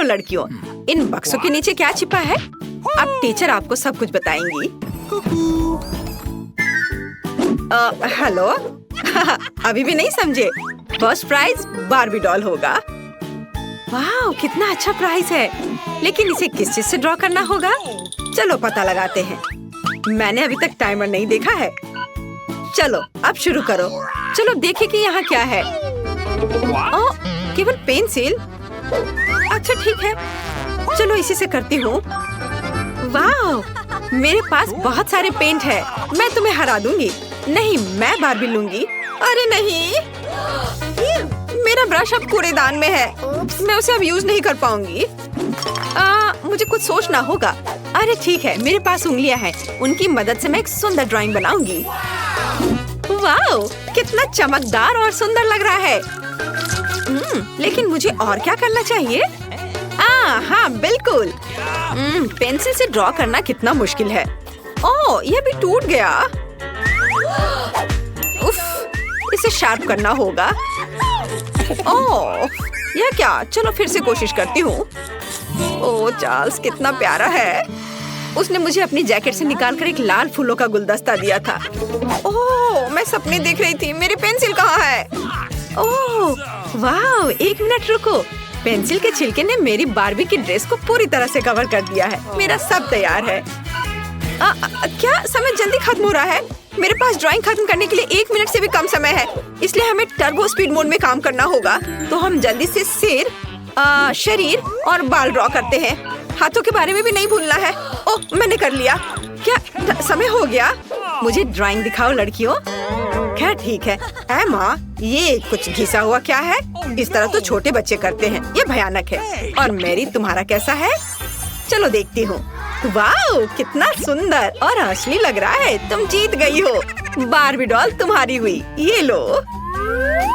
लड़कियों, इन बक्सों के नीचे क्या छिपा है? अब टीचर आपको सब कुछ बताएंगी। हेलो। अभी भी नहीं समझे? फर्स्ट प्राइज बार्बी डॉल होगा। वाह, कितना अच्छा प्राइज है। लेकिन इसे किस चीज से ड्रॉ करना होगा? चलो पता लगाते हैं। मैंने अभी तक टाइमर नहीं देखा है। चलो अब शुरू करो। चलो देखें कि यहाँ क्या है। ओह, केवल पेंसिल। अच्छा ठीक है, चलो इसी से करती हूँ। वाह, मेरे पास बहुत सारे पेंट है। मैं तुम्हें हरा दूंगी। नहीं, मैं बार्बी लूंगी। अरे नहीं, मेरा ब्रश अब कूड़ेदान में है। मैं उसे अब यूज नहीं कर पाऊंगी। मुझे कुछ सोचना होगा। अरे ठीक है, मेरे पास उंगलियां हैं। उनकी मदद से मैं एक सुंदर ड्राइंग बनाऊंगी। वाह, कितना चमकदार और सुंदर लग रहा है। लेकिन मुझे और क्या करना चाहिए? हाँ बिल्कुल। पेंसिल से ड्रॉ करना कितना मुश्किल है। ओह, यह भी टूट गया। उफ, इसे शार्प करना होगा। ओह, यह क्या? चलो फिर से कोशिश करती हूँ। ओह, चार्ल्स कितना प्यारा है। उसने मुझे अपनी जैकेट से निकालकर एक लाल फूलों का गुलदस्ता दिया था। ओह, मैं सपने देख रही थी। मेरी पेंसिल कहाँ है? ओह, वाह, एक मिनट रुको। पेंसिल के छिलके ने मेरी बार्बी की ड्रेस को पूरी तरह से कवर कर दिया है। मेरा सब तैयार है। क्या समय जल्दी खत्म हो रहा है? मेरे पास ड्राइंग खत्म करने के लिए 1 मिनट से भी कम समय है, इसलिए हमें टर्बो स्पीड मोड में काम करना होगा। तो हम जल्दी से सिर, शरीर और बाल ड्रॉ करते हैं। हाथों के बारे में भी नहीं भूलना है। ओह, मैंने कर लिया। क्या समय हो गया? मुझे ड्राइंग दिखाओ लड़कियों। क्या ठीक है। एमा, ये कुछ घिसा हुआ क्या है? इस तरह तो छोटे बच्चे करते हैं। ये भयानक है। और मेरी, तुम्हारा कैसा है? चलो देखती हूँ। वाह, कितना सुंदर और असली लग रहा है। तुम जीत गई हो। बार्बी डॉल तुम्हारी हुई। ये लो।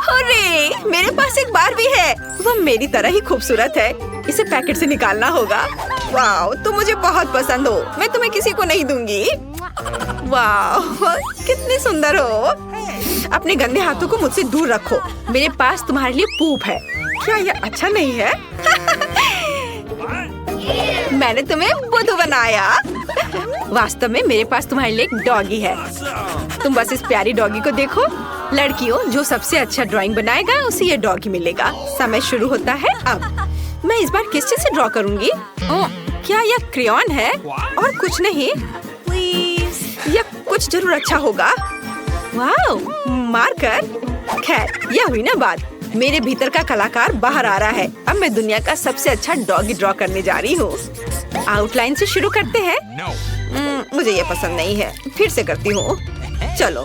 अरे, मेरे पास एक बार्बी है। वह मेरी तरह ही खूबसूरत है। इसे पैकेट से निकालना होगा। वाह, तुम मुझे बहुत पसंद हो। मैं तुम्हें किसी को नहीं दूंगी। वाह, कितनी सुंदर हो। अपने गंदे हाथों को मुझसे दूर रखो। मेरे पास तुम्हारे लिए पूप है। क्या यह अच्छा नहीं है? मैंने तुम्हें बुद्धू बनाया। वास्तव में मेरे पास तुम्हारे लिए एक डॉगी है। तुम बस इस प्यारी डॉगी को देखो। लड़कियों, जो सबसे अच्छा ड्राइंग बनाएगा उसे ये डॉगी मिलेगा। समय शुरू होता है अब। मैं इस बार किस चीज से ड्रॉ करूंगी? क्या यह क्रेयॉन है और कुछ नहीं? यह कुछ जरूर अच्छा होगा। वाह, मार्कर। खैर, यह हुई ना बात। मेरे भीतर का कलाकार बाहर आ रहा है। अब मैं दुनिया का सबसे अच्छा डॉगी ड्रॉ करने जा रही हूँ। आउटलाइन से शुरू करते हैं। मुझे ये पसंद नहीं है। फिर से करती हूँ। चलो।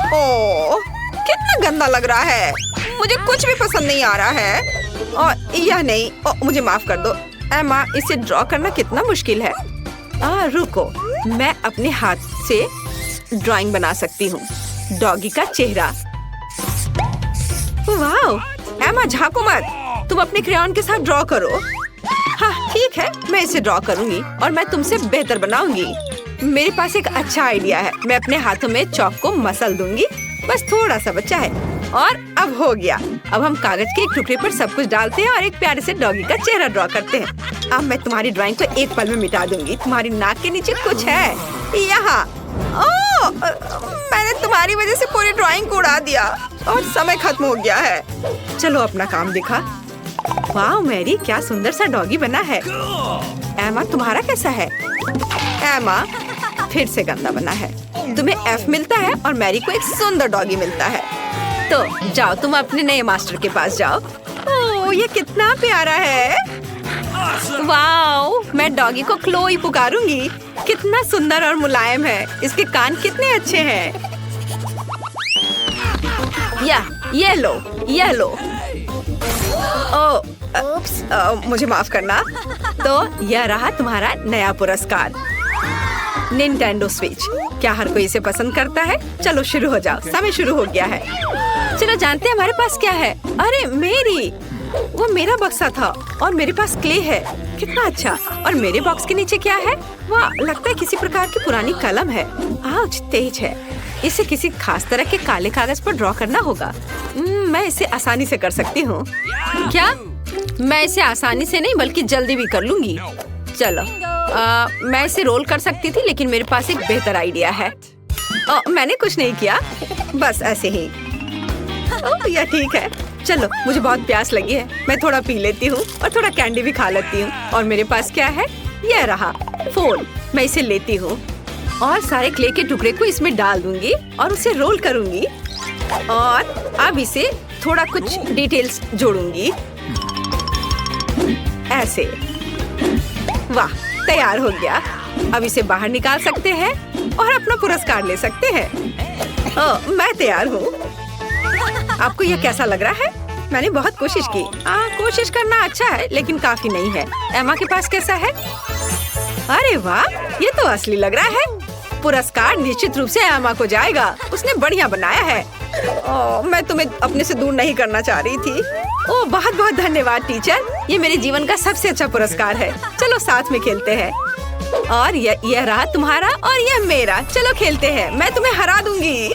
ओह, कितना गंदा लग रहा है। मुझे कुछ भी पसंद नहीं आ रहा है। और यह नहीं। मुझे माफ कर दो एमा, इसे ड्रॉ करना कितना मुश्किल है। रुको, मैं अपने हाथ से ड्राइंग बना सकती हूँ। डॉगी का चेहरा। वाह, एमा झांको मत। तुम अपने क्रेयॉन के साथ ड्रॉ करो। हाँ ठीक है, मैं इसे ड्रॉ करूंगी और मैं तुमसे बेहतर बनाऊंगी। मेरे पास एक अच्छा आइडिया है। मैं अपने हाथों में चॉक को मसल दूंगी। बस थोड़ा सा बचा है और अब हो गया। अब हम कागज के एक टुकड़े पर सब कुछ डालते हैं और एक प्यारे से डॉगी का चेहरा ड्रॉ करते हैं। अब मैं तुम्हारी ड्राइंग को एक पल में मिटा दूंगी। तुम्हारी नाक के नीचे कुछ है यहाँ। ओह, मैंने तुम्हारी वजह से पूरी ड्राइंग को उड़ा दिया और समय खत्म हो गया है। चलो अपना काम दिखा। वाह मैरी, क्या सुंदर सा डॉगी बना है। एमा, तुम्हारा कैसा है? एमा, फिर से गंदा बना है। तुम्हें F मिलता है और मैरी को एक सुंदर डॉगी मिलता है। तो जाओ, तुम अपने नए मास्टर के पास जाओ। ओह, ये कितना प्यारा है। वाह, मैं डॉगी को क्लोई पुकारूंगी। कितना सुंदर और मुलायम है। इसके कान कितने अच्छे हैं। ये लो, ये लो। मुझे माफ करना। तो यह रहा तुम्हारा नया पुरस्कार, निंटेंडो स्विच। क्या हर कोई इसे पसंद करता है? चलो शुरू हो जाओ, समय शुरू हो गया है। चलो जानते हैं हमारे पास क्या है। अरे मेरी, वो मेरा बक्सा था और मेरे पास क्ले है। कितना अच्छा। और मेरे बॉक्स के नीचे क्या है? वाह, लगता है किसी प्रकार की पुरानी कलम है। आउच, तेज है। इसे किसी खास तरह के काले कागज पर ड्रॉ करना होगा। मैं इसे आसानी से कर सकती हूँ। क्या? मैं इसे आसानी से नहीं बल्कि जल्दी भी कर लूंगी। चलो, मैं इसे रोल कर सकती थी, लेकिन मेरे पास एक बेहतर आइडिया है। मैंने कुछ नहीं किया, बस ऐसे ही। यह ठीक है। चलो, मुझे बहुत प्यास लगी है, मैं थोड़ा पी लेती हूँ और थोड़ा कैंडी भी खा लेती हूँ। और मेरे पास क्या है? यह रहा फोन। मैं इसे लेती हूँ और सारे क्ले के टुकड़े को इसमें डाल दूंगी और उसे रोल करूंगी। और अब इसे थोड़ा कुछ डिटेल्स जोड़ूंगी, ऐसे। वाह, तैयार हो गया। अब इसे बाहर निकाल सकते हैं और अपना पुरस्कार ले सकते हैं। मैं तैयार हूँ। आपको यह कैसा लग रहा है? मैंने बहुत कोशिश की। कोशिश करना अच्छा है, लेकिन काफी नहीं है। एमा के पास कैसा है? अरे वाह, ये तो असली लग रहा है। पुरस्कार निश्चित रूप से एमा को जाएगा। उसने बढ़िया बनाया है। मैं तुम्हें अपने से दूर नहीं करना चाह रही थी। बहुत बहुत धन्यवाद टीचर। ये मेरे जीवन का सबसे अच्छा पुरस्कार है। चलो साथ में खेलते हैं। और यह रहा तुम्हारा और यह मेरा। चलो खेलते हैं, मैं तुम्हें हरा दूंगी।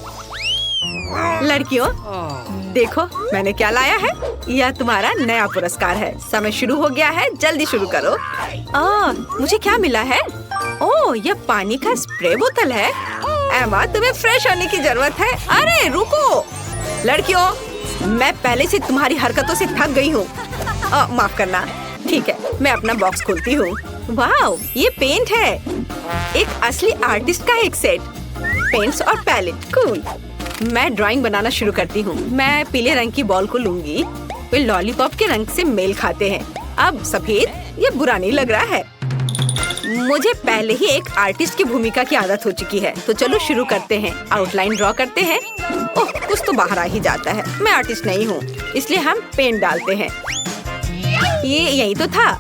लड़कियों, देखो मैंने क्या लाया है। यह तुम्हारा नया पुरस्कार है। समय शुरू हो गया है, जल्दी शुरू करो। मुझे क्या मिला है? यह पानी का स्प्रे बोतल है। एमा, तुम्हें फ्रेश होने की जरूरत है। अरे रुको लड़कियों, मैं पहले से तुम्हारी हरकतों से थक गई हूँ। माफ करना। ठीक है, मैं अपना बॉक्स खोलती हूँ। वाह, ये पेंट है। एक असली आर्टिस्ट का एक सेट। पेंट्स और पैलेट, कूल। मैं ड्राइंग बनाना शुरू करती हूँ। मैं पीले रंग की बॉल को लूंगी। वे लॉलीपॉप के रंग से मेल खाते हैं। अब सफेद, ये बुरा नहीं लग रहा है। मुझे पहले ही एक आर्टिस्ट की भूमिका की आदत हो चुकी है, तो चलो शुरू करते हैं। आउटलाइन ड्रॉ करते हैं। कुछ तो बाहर आ ही जाता है। मैं आर्टिस्ट नहीं हूँ, इसलिए हम पेंट डालते हैं। ये यही तो था।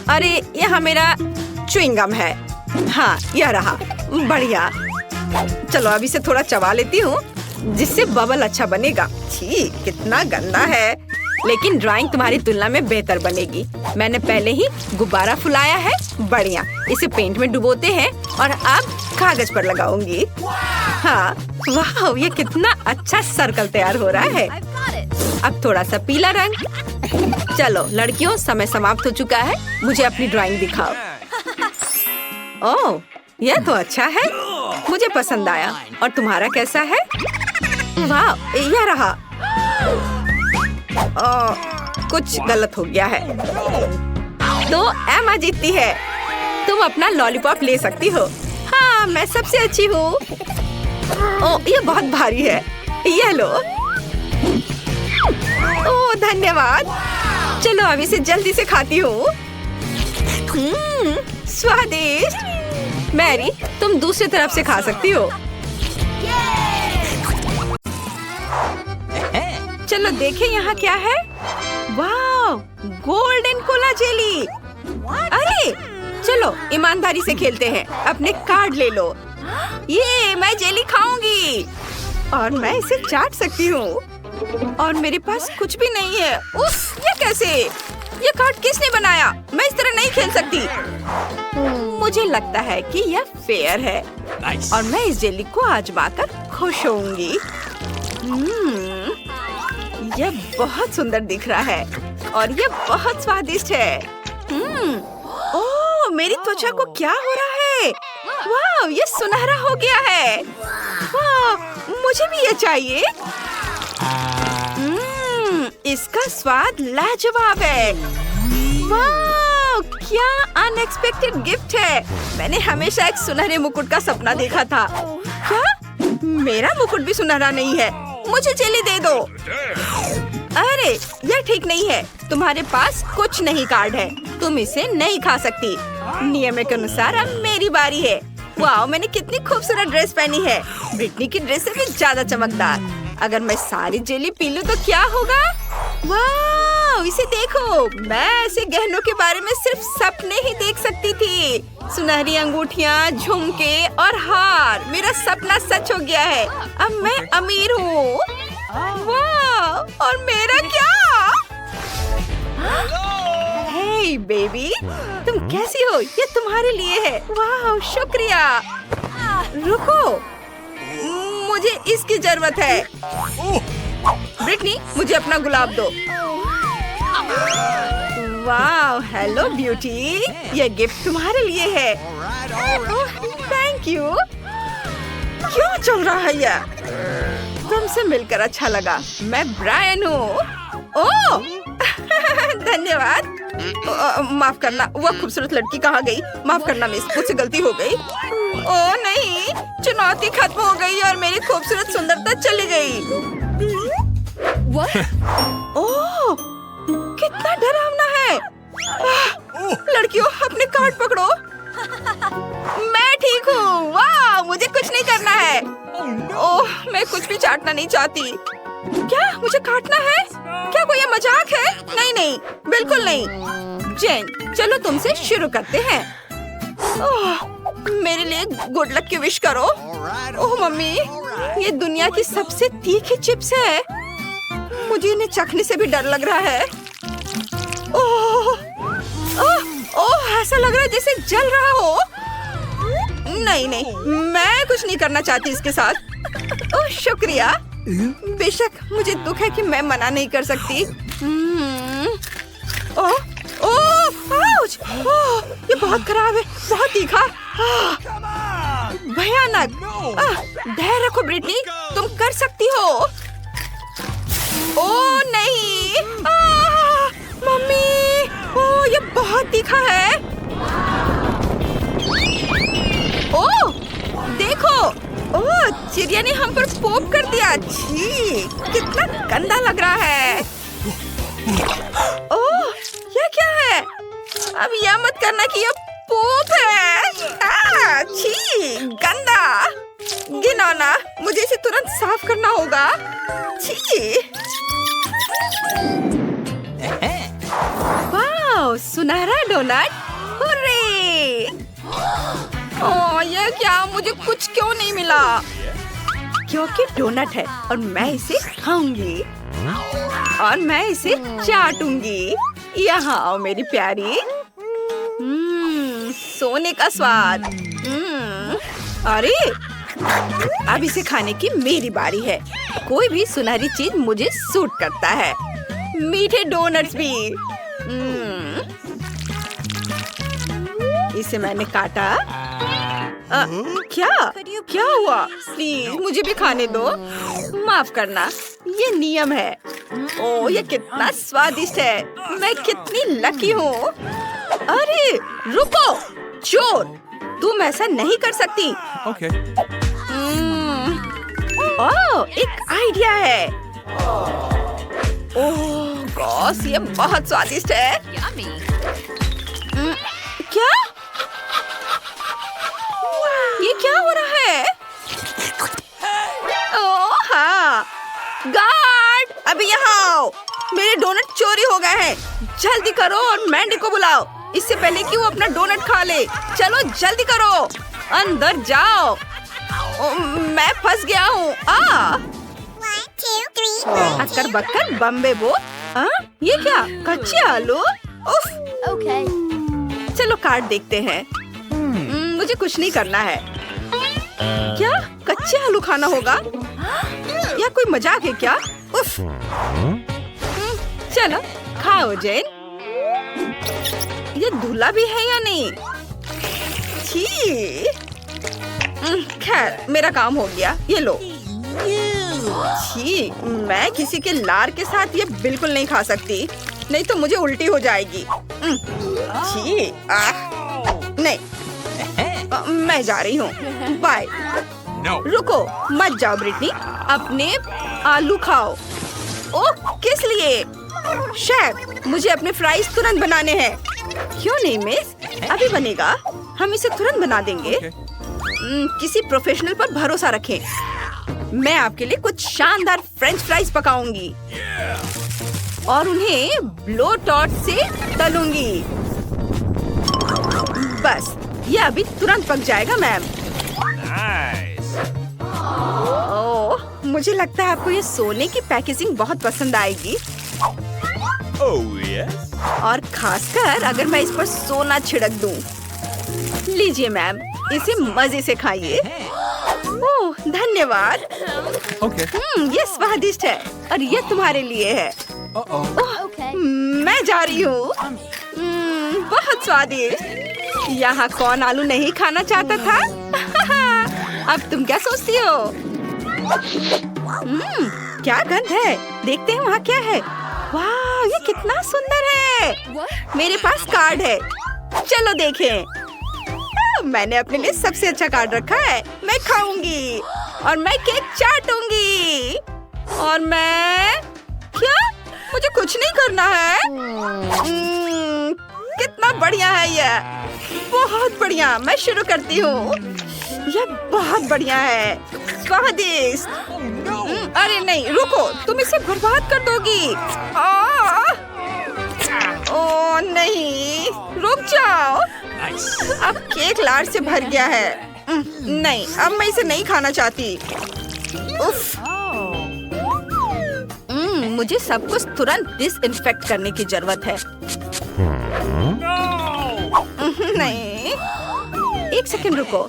अरे, यह मेरा च्युइंगम है। हाँ, यह रहा। बढ़िया। चलो अब इसे थोड़ा चबा लेती हूँ, जिससे बबल अच्छा बनेगा। छी, कितना गंदा है। लेकिन ड्राइंग तुम्हारी तुलना में बेहतर बनेगी। मैंने पहले ही गुब्बारा फुलाया है। बढ़िया। इसे पेंट में डुबोते हैं और अब कागज पर लगाऊंगी। हाँ, वाह, ये कितना अच्छा सर्कल तैयार हो रहा है। अब थोड़ा सा पीला रंग। चलो लड़कियों, समय समाप्त हो चुका है। मुझे अपनी ड्राइंग दिखाओ। यह तो अच्छा है, मुझे पसंद आया। और तुम्हारा कैसा है? वाह, यह रहा। कुछ गलत हो गया है, तो एमा जीतती है। तुम अपना लॉलीपॉप ले सकती हो। हाँ, मैं सबसे अच्छी हूँ। ये बहुत भारी है। यह लो। धन्यवाद। चलो अब इसे जल्दी से खाती हूँ। स्वादिष्ट। मैरी, तुम दूसरी तरफ से खा सकती हो। चलो देखें यहाँ क्या है। वाह, गोल्डन कोला जेली। अरे चलो ईमानदारी से खेलते हैं। अपने कार्ड ले लो। ये मैं जेली खाऊंगी और मैं इसे चाट सकती हूँ। और मेरे पास कुछ भी नहीं है। उफ, ये कैसे? ये कार्ड किसने बनाया? मैं इस तरह नहीं खेल सकती। मुझे लगता है कि यह फेयर है। और मैं इस जेली को आजमाकर खुश होंगी। यह बहुत सुंदर दिख रहा है और यह बहुत स्वादिष्ट है। ओह, मेरी त्वचा को क्या हो रहा है? वाह, ये सुनहरा हो गया है। वाह, मुझे भी ये चाहिए। इसका स्वाद लाजवाब है। वाह, क्या अनएक्सपेक्टेड गिफ्ट है। मैंने हमेशा एक सुनहरे मुकुट का सपना देखा था। क्या? मेरा मुकुट भी सुनहरा नहीं है। मुझे जेली दे दो। अरे, यह ठीक नहीं है। तुम्हारे पास कुछ नहीं कार्ड है। तुम इसे नहीं खा सकती। नियम के अनुसार अब मेरी बारी है। वाह, मैंने कितनी खूबसूरत ड्रेस पहनी है। ब्रिटनी की ड्रेस से भी ज्यादा चमकदार। अगर मैं सारी जेली पी लूं तो क्या होगा? वाह, इसे देखो। मैं ऐसे गहनों के बारे में सिर्फ सपने ही देख सकती थी। सुनहरी अंगूठियाँ, झुमके और हार। मेरा सपना सच हो गया है। अब मैं अमीर हूँ। वाह, और मेरा क्या? हे बेबी, तुम कैसी हो? ये तुम्हारे लिए है। वाह, शुक्रिया। रुको, मुझे इसकी जरूरत है। ब्रिटनी, मुझे अपना गुलाब दो। वाह, हेलो ब्यूटी, ये गिफ्ट तुम्हारे लिए है। Thank you. क्यों चल रहा है ये? तुमसे मिलकर अच्छा लगा। मैं ब्रायन हूँ। ओह धन्यवाद। माफ करना, वह खूबसूरत लड़की कहाँ गई? माफ करना मिस, मुझसे गलती हो गई। ओह नहीं, चुनौती खत्म हो गई और मेरी खूबसूरत सुंदरता चली गई। ओह, कितना डरावना है। लड़कियों, अपने कार्ड पकड़ो। मैं ठीक हूँ। वाह, मुझे कुछ नहीं करना है। ओह, मैं कुछ भी चाटना नहीं चाहती। क्या मुझे काटना है? क्या कोई ये मजाक है? नहीं नहीं, बिल्कुल नहीं। जेन, चलो तुमसे शुरू करते हैं। ओह, मेरे लिए गुड लक की विश करो। ओह मम्मी, ये दुनिया की सबसे तीखी चिप्स है। मुझे इन्हें चखने से भी डर लग रहा है। ओह, ओह, ओह, ऐसा लग रहा है जैसे जल रहा हो। नहीं नहीं, मैं कुछ नहीं करना चाहती इसके साथ। ओह शुक्रिया। बेशक मुझे दुख है कि मैं मना नहीं कर सकती। ओह, ओह, आउच! ओह, ये बहुत खराब है, बहुत तीखा, भयानक। धैर्य रखो ब्रिटनी, तुम कर सकती हो। ओह नहीं, मम्मी, ओह ये बहुत तीखा है। ओह देखो, ओह चिड़िया ने हम पर पोप कर दिया। छी, कितना गंदा लग रहा है। ओह ये क्या है? अब यह मत करना कि यह पोप है। छी, गंदा, घिनौना। मुझे इसे तुरंत साफ करना होगा। छी। वाह, सुनहरा डोनट। हुर्रे! ओह ये क्या? मुझे कुछ क्यों नहीं मिला? क्योंकि डोनट है और मैं इसे खाऊंगी और मैं इसे चाटूंगी। यहाँ आओ मेरी प्यारी। सोने का स्वाद। अरे अब इसे खाने की मेरी बारी है। कोई भी सुनहरी चीज मुझे सूट करता है, मीठे डोनट्स भी। इसे मैंने काटा। क्या हुआ? प्लीज मुझे भी खाने दो। माफ करना, ये नियम है। ओह ये कितना स्वादिष्ट है। मैं कितनी लकी हूँ। अरे रुको, चोर, तुम ऐसा नहीं कर सकती। Okay. ओह एक आइडिया है। ओह गॉस, ये बहुत स्वादिष्ट है। क्या? ये क्या हो रहा है? ओह हाँ, गार्ड, अभी यहाँ आओ। मेरे डोनट चोरी हो गए हैं। जल्दी करो और मैंडी को बुलाओ, इससे पहले कि वो अपना डोनट खा ले। चलो जल्दी करो, अंदर जाओ। मैं फंस गया हूँ। अक्कर बक्कर बम्बे बो। ये क्या? कच्चे आलू? उफ। Okay. चलो कार्ड देखते हैं। मुझे कुछ नहीं करना है। क्या कच्चे आलू खाना होगा? या कोई मजाक है क्या? उफ। चलो खाओ जेन। ये धुला भी है या नहीं? छी। खैर मेरा काम हो गया, ये लो। छी, मैं किसी के लार के साथ ये बिल्कुल नहीं खा सकती, नहीं तो मुझे उल्टी हो जाएगी। छी, नहीं, मैं जा रही हूँ, बाय। रुको, मत जाओ ब्रिटनी, अपने आलू खाओ। ओह, किस लिए? शेफ, मुझे अपने फ्राइज तुरंत बनाने हैं। क्यों नहीं मिस, अभी बनेगा, हम इसे तुरंत बना देंगे। किसी प्रोफेशनल पर भरोसा रखें। मैं आपके लिए कुछ शानदार फ्रेंच फ्राइज पकाऊंगी और उन्हें ब्लो टॉर्च से तलूंगी। बस, ये अभी तुरंत पक जाएगा मैम। ओह, मुझे लगता है आपको ये सोने की पैकेजिंग बहुत पसंद आएगी। और खासकर अगर मैं इस पर सोना छिड़क दूं। लीजिए मैम, इसे मजे से खाइए। ओह धन्यवाद। ये स्वादिष्ट है और ये तुम्हारे लिए है। मैं जा रही हूँ। बहुत स्वादिष्ट। यहाँ कौन आलू नहीं खाना चाहता था? अब तुम क्या सोचती हो? क्या गंध है। देखते हैं वहाँ क्या है। वाह ये कितना सुंदर है। मेरे पास कार्ड है, चलो देखें। मैंने अपने लिए सबसे अच्छा कार्ड रखा है। मैं खाऊंगी और मैं केक चाटूंगी। और मैं क्या? मुझे कुछ नहीं करना है। कितना बढ़िया है ये। बहुत बढ़िया। मैं शुरू करती हूँ। यह बहुत बढ़िया है। स्वादिष्ट। अरे नहीं रुको, तुम इसे बर्बाद कर दोगी। ओह नहीं, रुक जाओ। अब केक लाड से भर गया है। नहीं, अब मैं इसे नहीं खाना चाहती। उफ। मुझे सब कुछ तुरंत डिसइंफेक्ट करने की जरूरत है। नहीं, एक सेकंड रुको।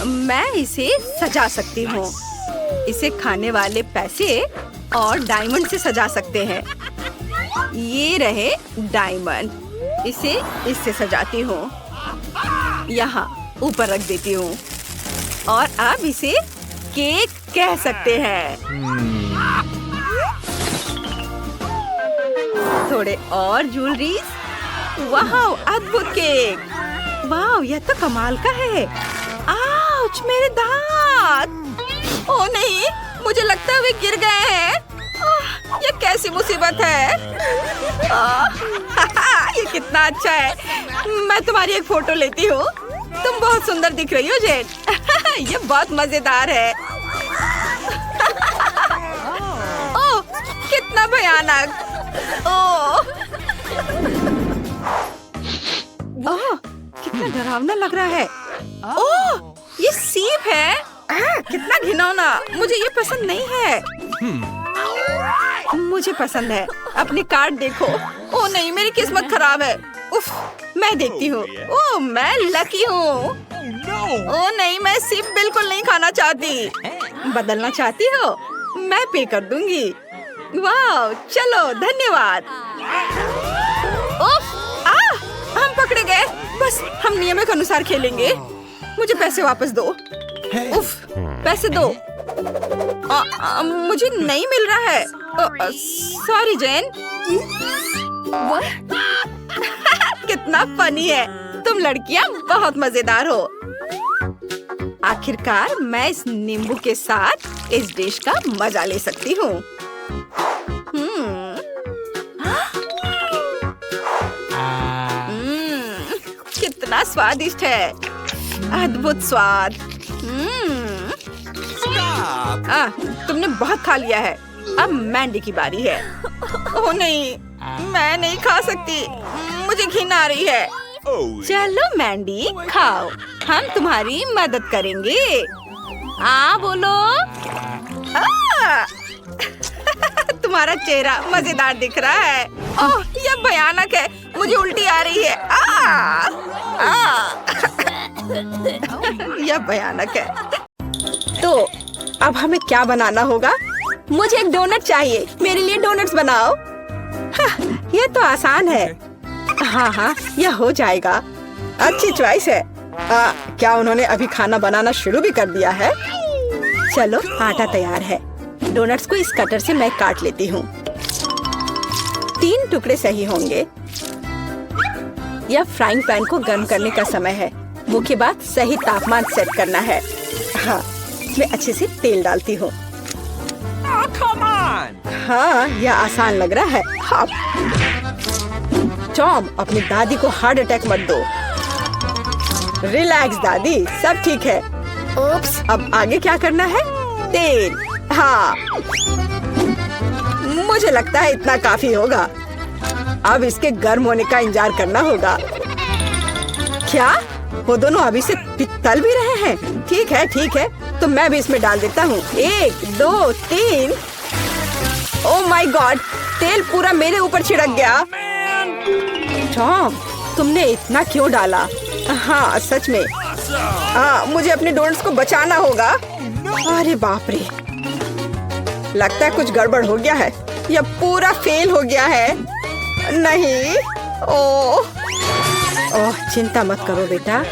मैं इसे सजा सकती हूँ। इसे खाने वाले पैसे और डायमंड से सजा सकते हैं। ये रहे डायमंड। इसे इससे सजाती हूँ। यहाँ ऊपर रख देती हूँ और अब इसे केक कह सकते हैं। थोड़े और ज्वेलरीज। वाह अद्भुत केक। वाह यह तो कमाल का है। आउच मेरे दांत। ओह नहीं, मुझे लगता है वे गिर गए हैं। ये कैसी मुसीबत है। ये कितना अच्छा है। मैं तुम्हारी एक फोटो लेती हूँ। तुम बहुत सुंदर दिख रही हो जेन। ये बहुत मजेदार है। ओह कितना भयानक। ओह कितना डरावना लग रहा है। ओह ये सीप है। कितना घिनौना। मुझे ये पसंद नहीं है। मुझे पसंद है। अपनी कार्ड देखो। ओह नहीं, मेरी किस्मत खराब है। उफ, मैं देखती हूँ। ओह मैं लकी हूँ। ओह नहीं, मैं सीप बिल्कुल नहीं खाना चाहती। बदलना चाहती हो? मैं पे कर दूंगी। वाह चलो धन्यवाद। उफ, हम पकड़े गए। बस हम नियम के अनुसार खेलेंगे। मुझे पैसे वापस दो। उफ, पैसे दो। मुझे नहीं मिल रहा है। सॉरी जेन। कितना फनी है। तुम लड़कियां बहुत मजेदार हो। आखिरकार मैं इस नींबू के साथ इस डिश का मजा ले सकती हूँ। कितना स्वादिष्ट है। अद्भुत स्वाद। तुमने बहुत खा लिया है। अब मैंडी की बारी है। ओह नहीं, मैं नहीं खा सकती। मुझे घिन आ रही है। चलो मैंडी खाओ, हम तुम्हारी मदद करेंगे। बोलो। तुम्हारा चेहरा मजेदार दिख रहा है। ओह यह भयानक है। मुझे उल्टी आ रही है। यह भयानक है। तो अब हमें क्या बनाना होगा? मुझे एक डोनट चाहिए। मेरे लिए डोनट्स बनाओ। यह तो आसान है। हाँ यह हो जाएगा। अच्छी चॉइस है। क्या उन्होंने अभी खाना बनाना शुरू भी कर दिया है? चलो आटा तैयार है। डोनट्स को इस कटर से मैं काट लेती हूँ। 3 टुकड़े सही होंगे। यह फ्राइंग पैन को गर्म करने का समय है। मुख्य बात सही तापमान सेट करना है। हाँ मैं अच्छे से तेल डालती हूँ। हाँ यह आसान लग रहा है। हाँ। टॉम अपनी दादी को हार्ट अटैक मत दो। रिलैक्स दादी, सब ठीक है। ओप्स, अब आगे क्या करना है? तेल। हाँ मुझे लगता है इतना काफी होगा। अब इसके गर्म होने का इंतजार करना होगा। क्या वो दोनों अभी से तल भी रहे हैं? ठीक है तो मैं भी इसमें डाल देता हूँ। 1 2 3। ओह माय गॉड, तेल पूरा मेरे ऊपर छिड़क गया। टॉम तुमने इतना क्यों डाला? हाँ सच में हाँ, मुझे अपने डोनट्स को बचाना होगा। अरे बाप रे, लगता है कुछ गड़बड़ हो गया है। यह पूरा फेल हो गया है। नहीं, ओह चिंता मत करो बेटा।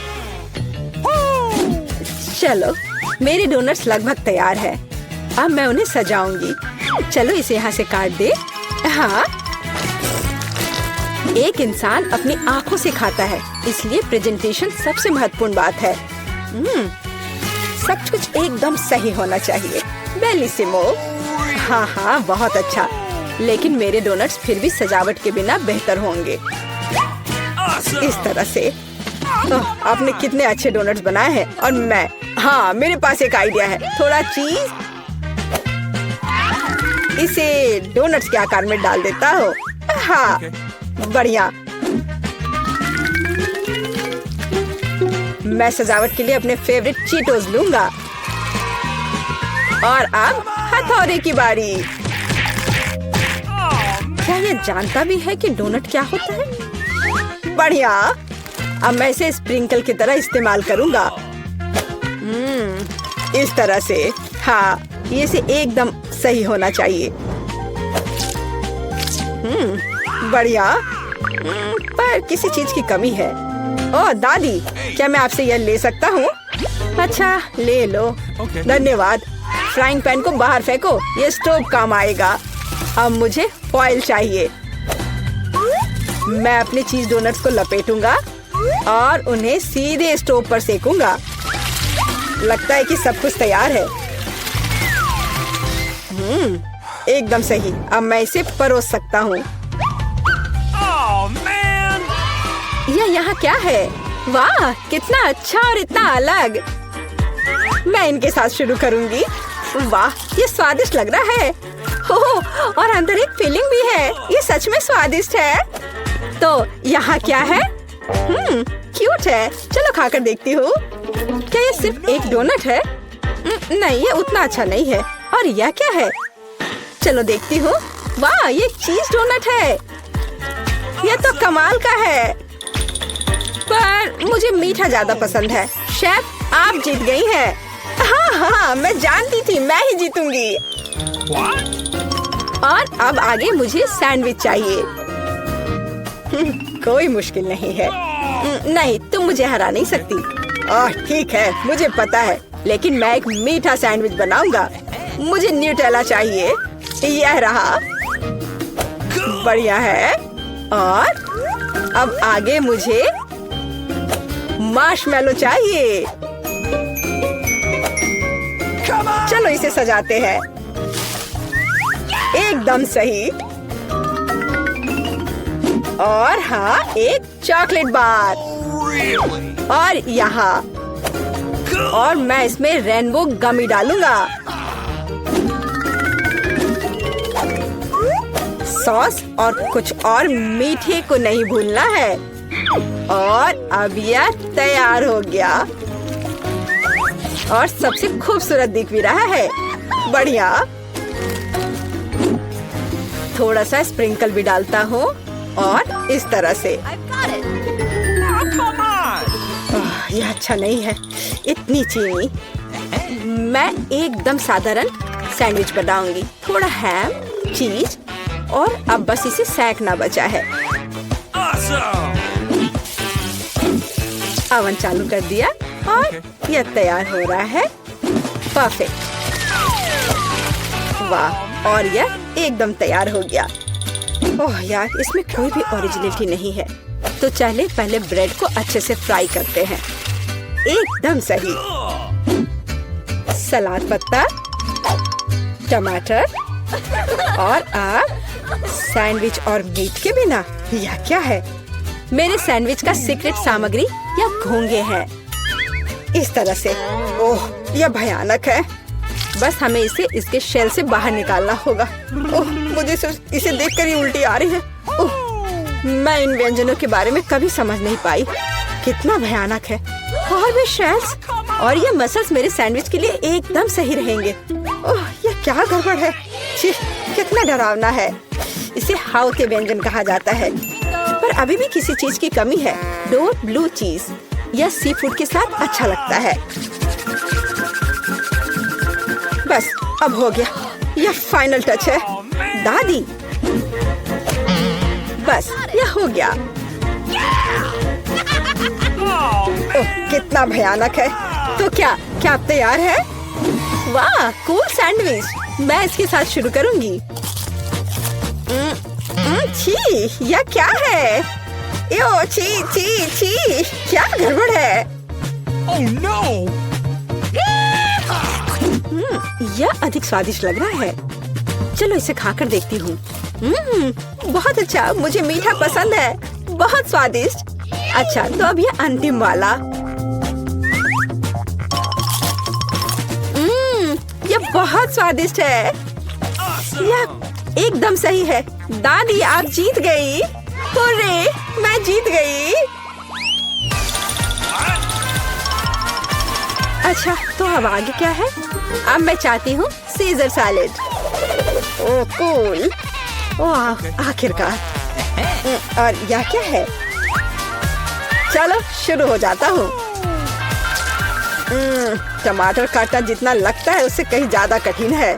चलो, मेरे डोनट्स लगभग तैयार है। अब मैं उन्हें सजाऊंगी। चलो इसे यहाँ से काट दे। हाँ, एक इंसान अपनी आंखों से खाता है, इसलिए प्रेजेंटेशन सबसे महत्वपूर्ण बात है। सब कुछ एकदम सही होना चाहिए। बेलिसिमो। हाँ हाँ, बहुत अच्छा। लेकिन मेरे डोनट्स फिर भी सजावट के बिना बेहतर होंगे। इस तरह से। आपने कितने अच्छे डोनट्स बनाए हैं। और मैं, हाँ, मेरे पास एक आइडिया है। थोड़ा चीज इसे डोनट्स के आकार में डाल देता हूँ। हाँ, बढ़िया। मैं सजावट के लिए अपने फेवरेट चीटोस लूंगा। और अब हथौड़े की बारी। क्या ये जानता भी है कि डोनट क्या होता है? बढ़िया। अब मैं इसे स्प्रिंकल की तरह इस्तेमाल करूंगा। इस तरह से। हाँ, ये से एकदम सही होना चाहिए। बढ़िया। पर किसी चीज की कमी है। ओह दादी, क्या मैं आपसे यह ले सकता हूँ? अच्छा, ले लो। धन्यवाद। फ्राइंग पैन को बाहर फेंको, ये स्टोव काम आएगा। अब मुझे फॉइल चाहिए। मैं अपने चीज डोनट्स को लपेटूंगा और उन्हें सीधे स्टोव पर सेकूंगा। लगता है कि सब कुछ तैयार है। एकदम सही। अब मैं इसे परोस सकता हूँ। यह यहाँ क्या है? वाह, कितना अच्छा और इतना अलग। मैं इनके साथ शुरू करूँगी। वाह, ये स्वादिष्ट लग रहा है। ओह, और अंदर एक फिलिंग भी है। ये सच में स्वादिष्ट है। तो यहाँ क्या है? क्यूट है। चलो खाकर देखती हूँ। क्या ये सिर्फ एक डोनट है? नहीं, ये उतना अच्छा नहीं है। और यह क्या है? चलो देखती हूँ। वाह, ये चीज डोनट है। यह तो कमाल का है। पर मुझे मीठा ज्यादा पसंद है। शेफ, आप जीत गई हैं। हाँ हाँ, मैं जानती थी मैं ही जीतूंगी। और अब आगे मुझे सैंडविच चाहिए। कोई मुश्किल नहीं है। नहीं, तुम मुझे हरा नहीं सकती। ठीक है, मुझे पता है। लेकिन मैं एक मीठा सैंडविच बनाऊंगा। मुझे न्यूटेला चाहिए। यह रहा। बढ़िया है। और अब आगे मुझे मार्शमैलो चाहिए। चलो इसे सजाते हैं। एकदम सही। और हाँ, एक चॉकलेट बार। और यहाँ। और मैं इसमें रेनबो गमी डालूंगा। सॉस और कुछ और मीठे को नहीं भूलना है। और अब यह तैयार हो गया। और सबसे खूबसूरत दिख भी रहा है। बढ़िया। थोड़ा सा स्प्रिंकल भी डालता हूँ। और इस तरह से। यह अच्छा नहीं है, इतनी चीनी। मैं एकदम साधारण सैंडविच बनाऊंगी। थोड़ा हैम, चीज और अब बस इसे सेकना बचा है। ओवन चालू कर दिया और यह तैयार हो रहा है। परफेक्ट। वाह, और यह एकदम तैयार हो गया। ओह यार, इसमें कोई भी ओरिजिनलिटी नहीं है। तो चले पहले ब्रेड को अच्छे से फ्राई करते हैं। एकदम सही। सलाद पत्ता, टमाटर और आप सैंडविच और मीट के बिना। यह क्या है? मेरे सैंडविच का सीक्रेट सामग्री या घोंगे हैं। इस तरह से। ओह, यह भयानक है। बस हमें इसे इसके शेल से बाहर निकालना होगा। ओह, मुझे सिर्फ इसे देखकर ही उल्टी आ रही है। ओह, मैं इन व्यंजनों के बारे में कभी समझ नहीं पाई। कितना भयानक है। और भी शेल्स और ये मसल्स मेरे सैंडविच के लिए एकदम सही रहेंगे। ओह, ये क्या गड़बड़ है। छी, कितना डरावना है। इसे हाउ के व्यंजन कहा जाता है। पर अभी भी किसी चीज की कमी है। डोर ब्लू चीज। यह सी फूड के साथ अच्छा लगता है। बस अब हो गया, यह फाइनल टच है। दादी, बस यह हो गया। ओह, कितना भयानक है। तो क्या आप तैयार है? वाह, कूल सैंडविच। मैं इसके साथ शुरू करूंगी। छी, यह क्या है? यो, छी छी छी, क्या गड़बड़ है? Oh no! यह अधिक स्वादिष्ट लग रहा है। चलो इसे खाकर देखती हूँ। बहुत अच्छा, मुझे मीठा पसंद है। बहुत स्वादिष्ट। अच्छा, तो अब यह अंतिम वाला। यह बहुत स्वादिष्ट है। यह एकदम सही है। दादी, आप जीत गई। हुर्रे, मैं जीत गई। अच्छा, तो अब आगे क्या है? अब मैं चाहती हूँ सीजर सैलेड। ओह कूल। ओह, आखिरकार। और यह क्या है? चलो शुरू हो जाता हूँ। टमाटर काटना जितना लगता है उससे कहीं ज्यादा कठिन है।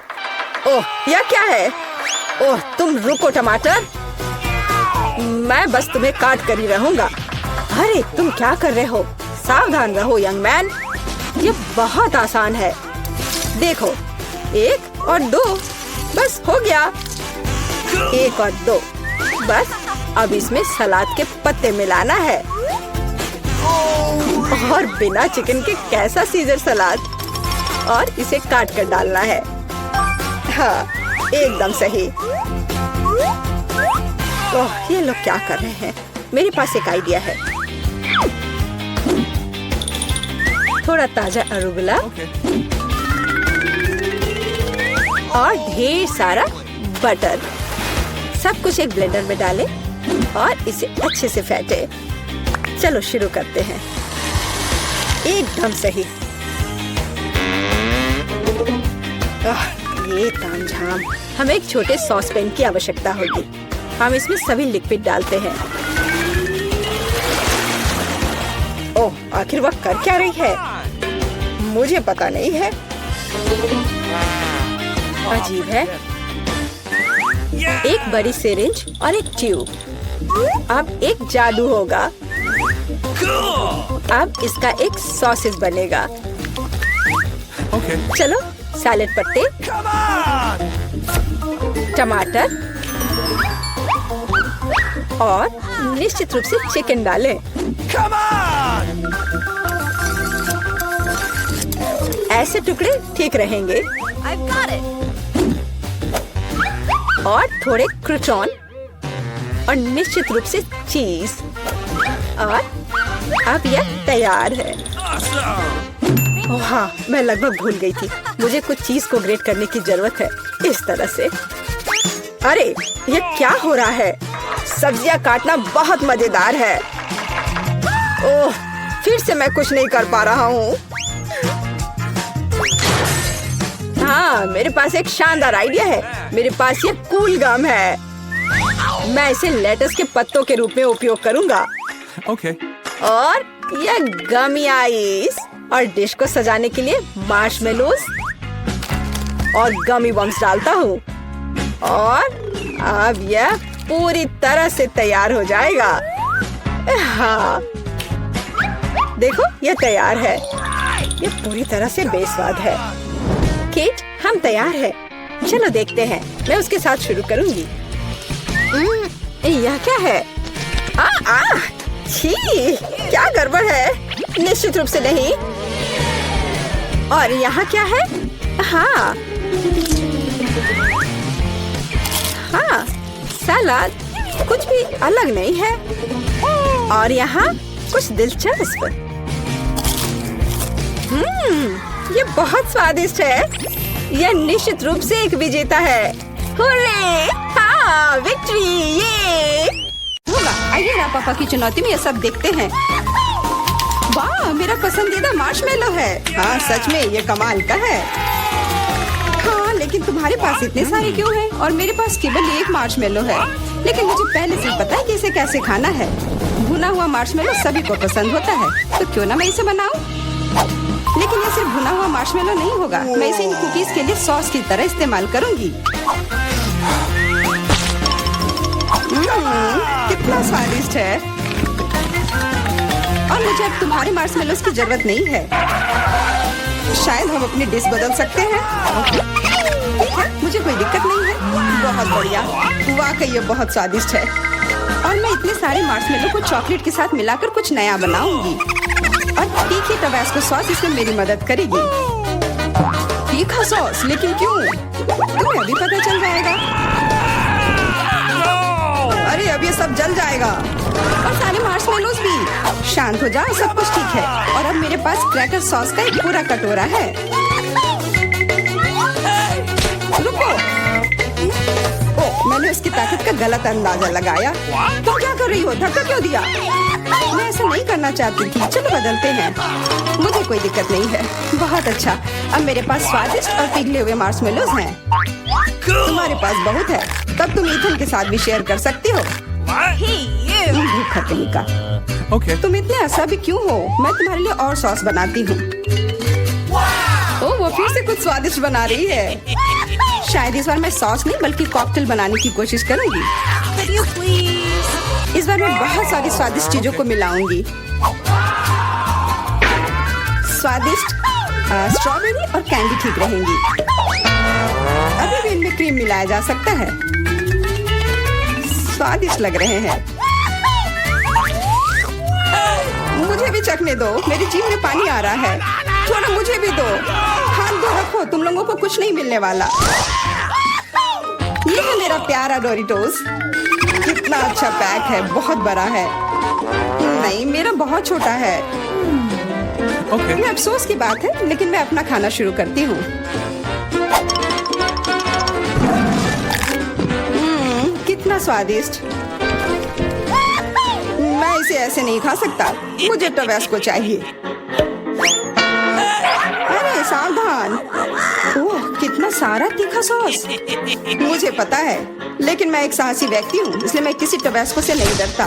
ओह, यह क्या है? ओह, तुम रुको टमाटर, मैं बस तुम्हें काट कर ही रहूंगा। अरे तुम क्या कर रहे हो? सावधान रहो यंग मैन। ये बहुत आसान है। देखो, 1 और 2, बस हो गया। 1 और 2, बस अब इसमें सलाद के पत्ते मिलाना है। और बिना चिकन के कैसा सीजर सलाद। और इसे काट कर डालना है। हाँ, एकदम सही। ओह, ये लोग क्या कर रहे हैं? मेरे पास एक आइडिया है। थोड़ा ताजा अरुगुला और ढेर सारा बटर। सब कुछ एक ब्लेंडर में डालें और इसे अच्छे से फेंटे। चलो शुरू करते हैं। एकदम सही। ये तामझाम। हमें एक छोटे सॉस पैन की आवश्यकता होगी। हम इसमें सभी लिक्विड डालते हैं। ओह, आखिर वह कर क्या रही है? मुझे पता नहीं है। अजीब है। एक बड़ी सिरिंज और एक ट्यूब। अब एक जादू होगा। अब इसका एक सॉसेज बनेगा। चलो, सैलेड पत्ते, टमाटर और निश्चित रूप से चिकन डालें। ऐसे टुकड़े ठीक रहेंगे। और थोड़े क्रूटॉन और निश्चित रूप से चीज। और अब यह तैयार है। ओह हाँ, मैं लगभग भूल गई थी। मुझे कुछ चीज को ग्रेट करने की जरूरत है। इस तरह से। अरे, यह क्या हो रहा है? सब्जियां काटना बहुत मजेदार है। ओह, फिर से मैं कुछ नहीं कर पा रहा हूँ। हाँ, मेरे पास एक शानदार आइडिया है। मेरे पास ये कूल गम है। मैं इसे लेटस के पत्तों के रूप में उपयोग करूंगा। और यह गमी आइस और डिश को सजाने के लिए मार्शमेलोस और गमी बम्स डालता हूँ। और अब यह पूरी तरह से तैयार हो जाएगा। हाँ, देखो, यह तैयार है। यह पूरी तरह से बेस्वाद है। किट, हम तैयार हैं। चलो देखते हैं। मैं उसके साथ शुरू करूंगी। यह क्या है? छी, क्या गड़बड़ है? निश्चित रूप से नहीं। और यहाँ क्या है? हाँ, सलाद कुछ भी अलग नहीं है। और यहाँ कुछ दिलचस्प। ये बहुत स्वादिष्ट है। यह निश्चित रूप से एक विजेता है। हुर्रे! हाँ, विक्ट्री! ये होगा। आइए ना, पापा की चुनौती में ये सब देखते हैं। वाह, मेरा पसंदीदा मार्शमेलो है। हाँ, सच में ये कमाल का है। हाँ, लेकिन तुम्हारे पास इतने सारे क्यों हैं? और मेरे पास केवल एक मार्शमेलो है। लेकिन मुझे पहले से ही पता है कि इसे कैसे खाना है। भुना हुआ मार्शमेलो सभी को पसंद होता है, तो क्यों ना मैं इसे बनाऊं। लेकिन ये सिर्फ भुना हुआ मार्शमेलो नहीं होगा, मैं इसे इन कुकीज के लिए सॉस की तरह इस्तेमाल करूंगी। कितना स्वादिष्ट है। और मुझे अब तुम्हारे मार्शमेलोस की जरूरत नहीं है। शायद हम अपनी डिश बदल सकते हैं। ठीक है, मुझे कोई दिक्कत नहीं है। बहुत बढ़िया, वाकई ये बहुत स्वादिष्ट है। और मैं इतने सारे मार्शमेलो को चॉकलेट के साथ मिलाकर कुछ नया बनाऊंगी। और तीखी टबास्को सॉस इसमें मेरी मदद करेगी। तीखा सॉस, लेकिन क्यों? तुम्हें अभी पता चल जाएगा। अरे अब ये सब जल जाएगा, और सारे मार्शमेलोस भी। शांत हो जाओ, सब कुछ ठीक है। और अब मेरे पास क्रैकर सॉस का एक पूरा कटोरा है। रुको, मैंने उसकी ताकत का गलत अंदाजा लगाया। तुम क्या कर रही हो? धक्का क्यों दिया? मैं ऐसा नहीं करना चाहती थी। चलो बदलते हैं, मुझे कोई दिक्कत नहीं है। बहुत अच्छा, अब मेरे पास स्वादिष्ट और पिघले हुए मार्शमेलोस हैं। तुम्हारे पास बहुत है, तब तुम ईथन के साथ भी शेयर कर सकती हो। भूखा कहीं का। Okay. तुम इतने असभी क्यों हो? मैं तुम्हारे लिए और सॉस बनाती हूँ। ओह, वो फिर से कुछ स्वादिष्ट बना रही है। शायद इस बार मैं सॉस नहीं बल्कि कॉकटेल बनाने की कोशिश करूंगी। इस बार मैं बहुत सारी स्वादिष्ट चीजों को मिलाऊंगी। स्वादिष्ट स्ट्रॉबेरी और कैंडी ठीक रहेंगी। अभी भी इनमें क्रीम मिलाया जा सकता है। स्वादिष्ट लग रहे हैं। मुझे भी चखने दो, मेरी जीभ में पानी आ रहा है। थोड़ा मुझे भी दो। हाथ धो रखो, तुम लोगों को कुछ नहीं मिलने वाला। ये है मेरा प्यारा डोरिटोस। कितना अच्छा पैक है, बहुत बड़ा है। नहीं, मेरा बहुत छोटा है। Okay. ये अफसोस की बात है, लेकिन मैं अपना खाना शुरू करती हूँ। कितना स्वादिष्ट। मैं इसे ऐसे नहीं खा सकता, मुझे टबास्को चाहिए। अरे सावधान। ओह, कितना सारा तीखा सॉस। मुझे पता है, लेकिन मैं एक साहसी व्यक्ति हूँ, इसलिए मैं किसी टबास्को से नहीं डरता।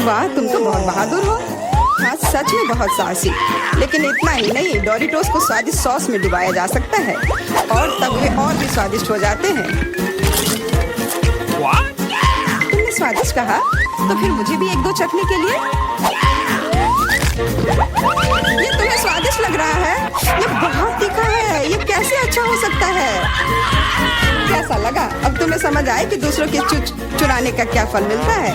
वाह, तुम तो बहुत बहादुर हो। हाँ, सच में बहुत साहसी। लेकिन इतना ही नहीं, डोरिटोस को स्वादिष्ट सॉस में डुबाया जा सकता है, और तब वे और भी स्वादिष्ट हो जाते हैं। तुमने स्वादिष्ट कहा, तो फिर मुझे भी एक दो चखने के लिए। ये तुम्हें स्वादिष्ट लग रहा है? ये बहुत तीखा है, ये कैसे अच्छा हो सकता है? कैसा लगा? अब तुम्हें समझ आए कि दूसरों के चुराने का क्या फल मिलता है।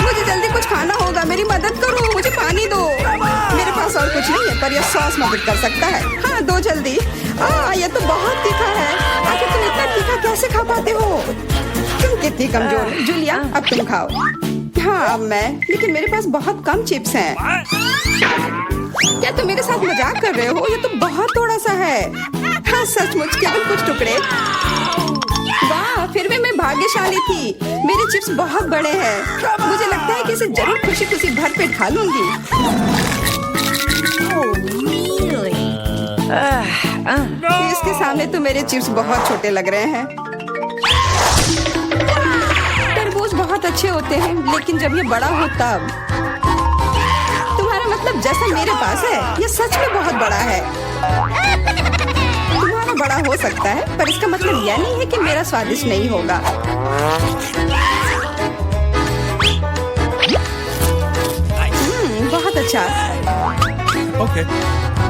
मुझे जल्दी कुछ खाना होगा, मेरी मदद करो, मुझे पानी दो। मेरे पास और कुछ नहीं है, पर यह सॉस मदद कर सकता है। हाँ, दो जल्दी। ये तो बहुत तीखा है। आखिर तुम इतना तीखा कैसे खा पाते हो? तुम कितनी कमजोर हो। जूलिया, अब तुम खाओ। हाँ, अब मैं। लेकिन मेरे पास बहुत कम चिप्स हैं। क्या तुम मेरे साथ मजाक कर रहे हो? ये तो बहुत थोड़ा सा है। हाँ, सचमुच केवल कुछ टुकड़े। वाह, फिर भी मैं भाग्यशाली थी। मेरे चिप्स बहुत बड़े हैं। मुझे लगता है कि इसे जरूर खुशी खुशी भरपेट खा लूंगी। इसके सामने तो मेरे चिप्स बहुत छोटे लग रहे हैं। तरबूज बहुत अच्छे होते हैं, लेकिन जब ये बड़ा हो तब। तुम्हारा मतलब जैसा मेरे पास है, ये सच में बहुत बड़ा है। तुम्हारा बड़ा हो सकता है, पर इसका मतलब यह नहीं है कि मेरा स्वादिष्ट नहीं होगा। बहुत अच्छा। Okay.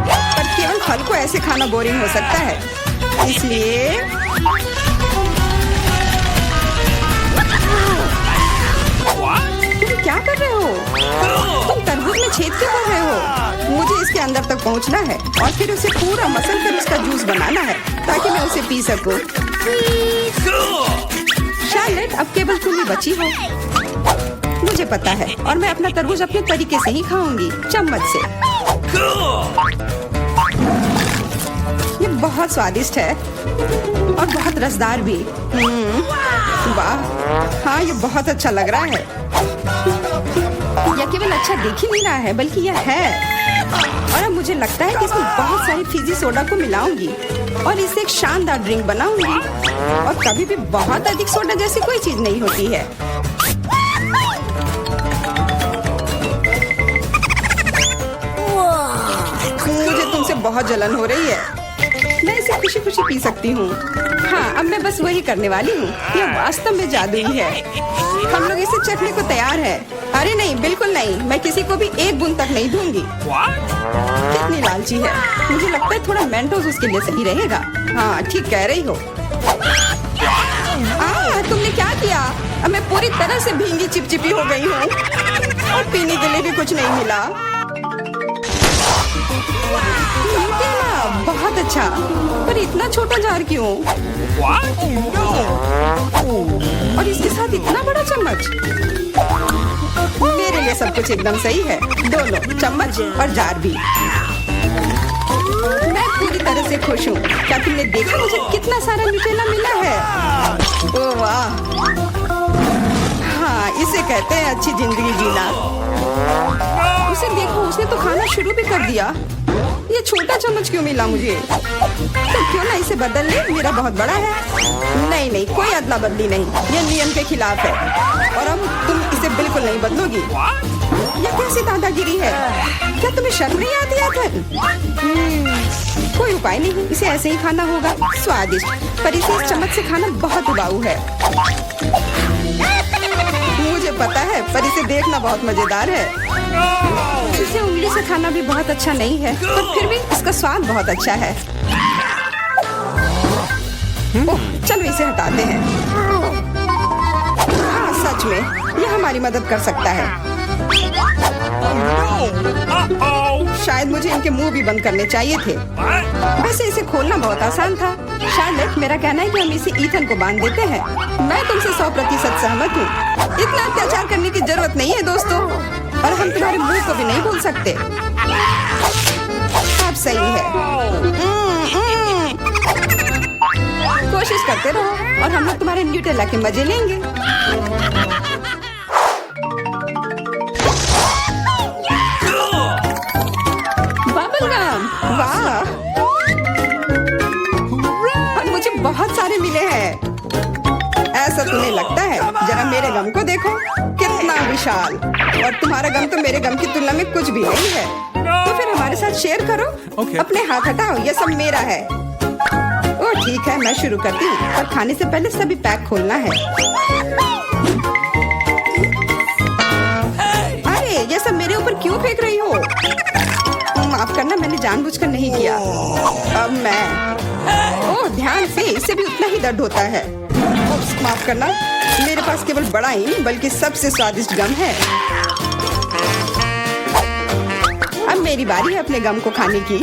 पर केवल फल को ऐसे खाना बोरिंग हो सकता है, इसलिए तुम क्या कर रहे हो? तुम तरबूज में छेद क्यों कर रहे हो? मुझे इसके अंदर तक पहुंचना है और फिर उसे पूरा मसल कर इसका जूस बनाना है, ताकि मैं उसे पी सकूं। शार्लेट, अब केवल तुम ही बची हो। मुझे पता है, और मैं अपना तरबूज अपने तरीके से ही खाऊंगी, चम्मच से। ये बहुत स्वादिष्ट है और बहुत रसदार भी। वाह, हाँ ये बहुत अच्छा लग रहा है। यह केवल अच्छा दिख ही नहीं रहा है बल्कि यह है। और अब मुझे लगता है कि इसमें बहुत सारी फिजी सोडा को मिलाऊंगी और इससे एक शानदार ड्रिंक बनाऊंगी। और कभी भी बहुत अधिक सोडा जैसी कोई चीज नहीं होती है। मुझे तुमसे बहुत जलन हो रही है। मैं इसे खुशी खुशी पी सकती हूँ। हाँ, अब मैं बस वही करने वाली हूँ। यह वास्तव में जादुई है। हम लोग इसे चखने को तैयार है। अरे नहीं, बिल्कुल नहीं। मैं किसी को भी एक बूंद तक नहीं दूंगी। कितनी लालची है। मुझे लगता है थोड़ा मेंटोस उसके लिए सही रहेगा। हाँ, ठीक कह रही हो। तुमने क्या किया? अब मैं पूरी तरह से भींगी चिपचिपी हो गई हूँ और पीने के लिए भी कुछ नहीं मिला। बहुत अच्छा, पर इतना छोटा जार क्यों? और इसके साथ इतना बड़ा चम्मच। मेरे लिए सब कुछ एकदम सही है। दोनों चम्मच और जार भी। मैं पूरी तरह से खुश हूँ। क्या तुमने देखा मुझे कितना सारा न्यूटेला मिला है? ओह वाह, हाँ इसे कहते हैं अच्छी जिंदगी जीना। उसे देखो, उसने तो खाना शुरू भी कर दिया। ये छोटा चम्मच क्यों मिला मुझे? तो क्यों ना इसे बदल ले, मेरा बहुत बड़ा है। नहीं नहीं, कोई अदला बदली नहीं, ये नियम के खिलाफ है। और अब तुम इसे बिल्कुल नहीं बदलोगी। यह कैसी दादागिरी है? क्या तुम्हें शर्म नहीं आती है? कोई उपाय नहीं, इसे ऐसे ही खाना होगा। स्वादिष्ट, पर इसे इस चम्मच से खाना बहुत उबाऊ है। मुझे पता है, पर इसे देखना बहुत मजेदार है। इसे उंगली से खाना भी बहुत अच्छा नहीं है, पर फिर भी इसका स्वाद बहुत अच्छा है। ओह, चलो इसे हटाते हैं। हाँ, सच में यह हमारी मदद कर सकता है। शायद मुझे इनके मुंह भी बंद करने चाहिए थे। वैसे इसे खोलना बहुत आसान था। शार्लेट, मेरा कहना है कि हम इसे ईथन को बांध देते हैं। मैं तुमसे 100% सहमत हूँ। इतना अत्याचार करने की जरूरत नहीं है दोस्तों। और हम तुम्हारे मुंह को भी नहीं भूल सकते। अब सही है। कोशिश करते रहो और हम लोग तुम्हारे न्यूटेला के मजे लेंगे। बबलगम, वाह! और मुझे बहुत सारे मिले हैं। ऐसा तुम्हें लगता है? जरा मेरे गम को देखो, कितना विशाल। और तुम्हारा गम तो मेरे गम की तुलना में कुछ भी नहीं है। तो फिर हमारे साथ शेयर करो। अपने हाथ हटाओ, ये सब मेरा है। ओह ठीक है, मैं शुरू करती हूँ, पर खाने से पहले सभी पैक खोलना है। अरे ये सब मेरे ऊपर क्यों फेंक रही हो? माफ करना, मैंने जानबूझकर नहीं किया। अब मैं ओह ध्यान से, इससे भी उतना ही दर्द होता है। माफ करना, मेरे पास केवल बड़ा ही नहीं बल्कि सबसे स्वादिष्ट गम है। अब मेरी बारी है अपने गम को खाने की।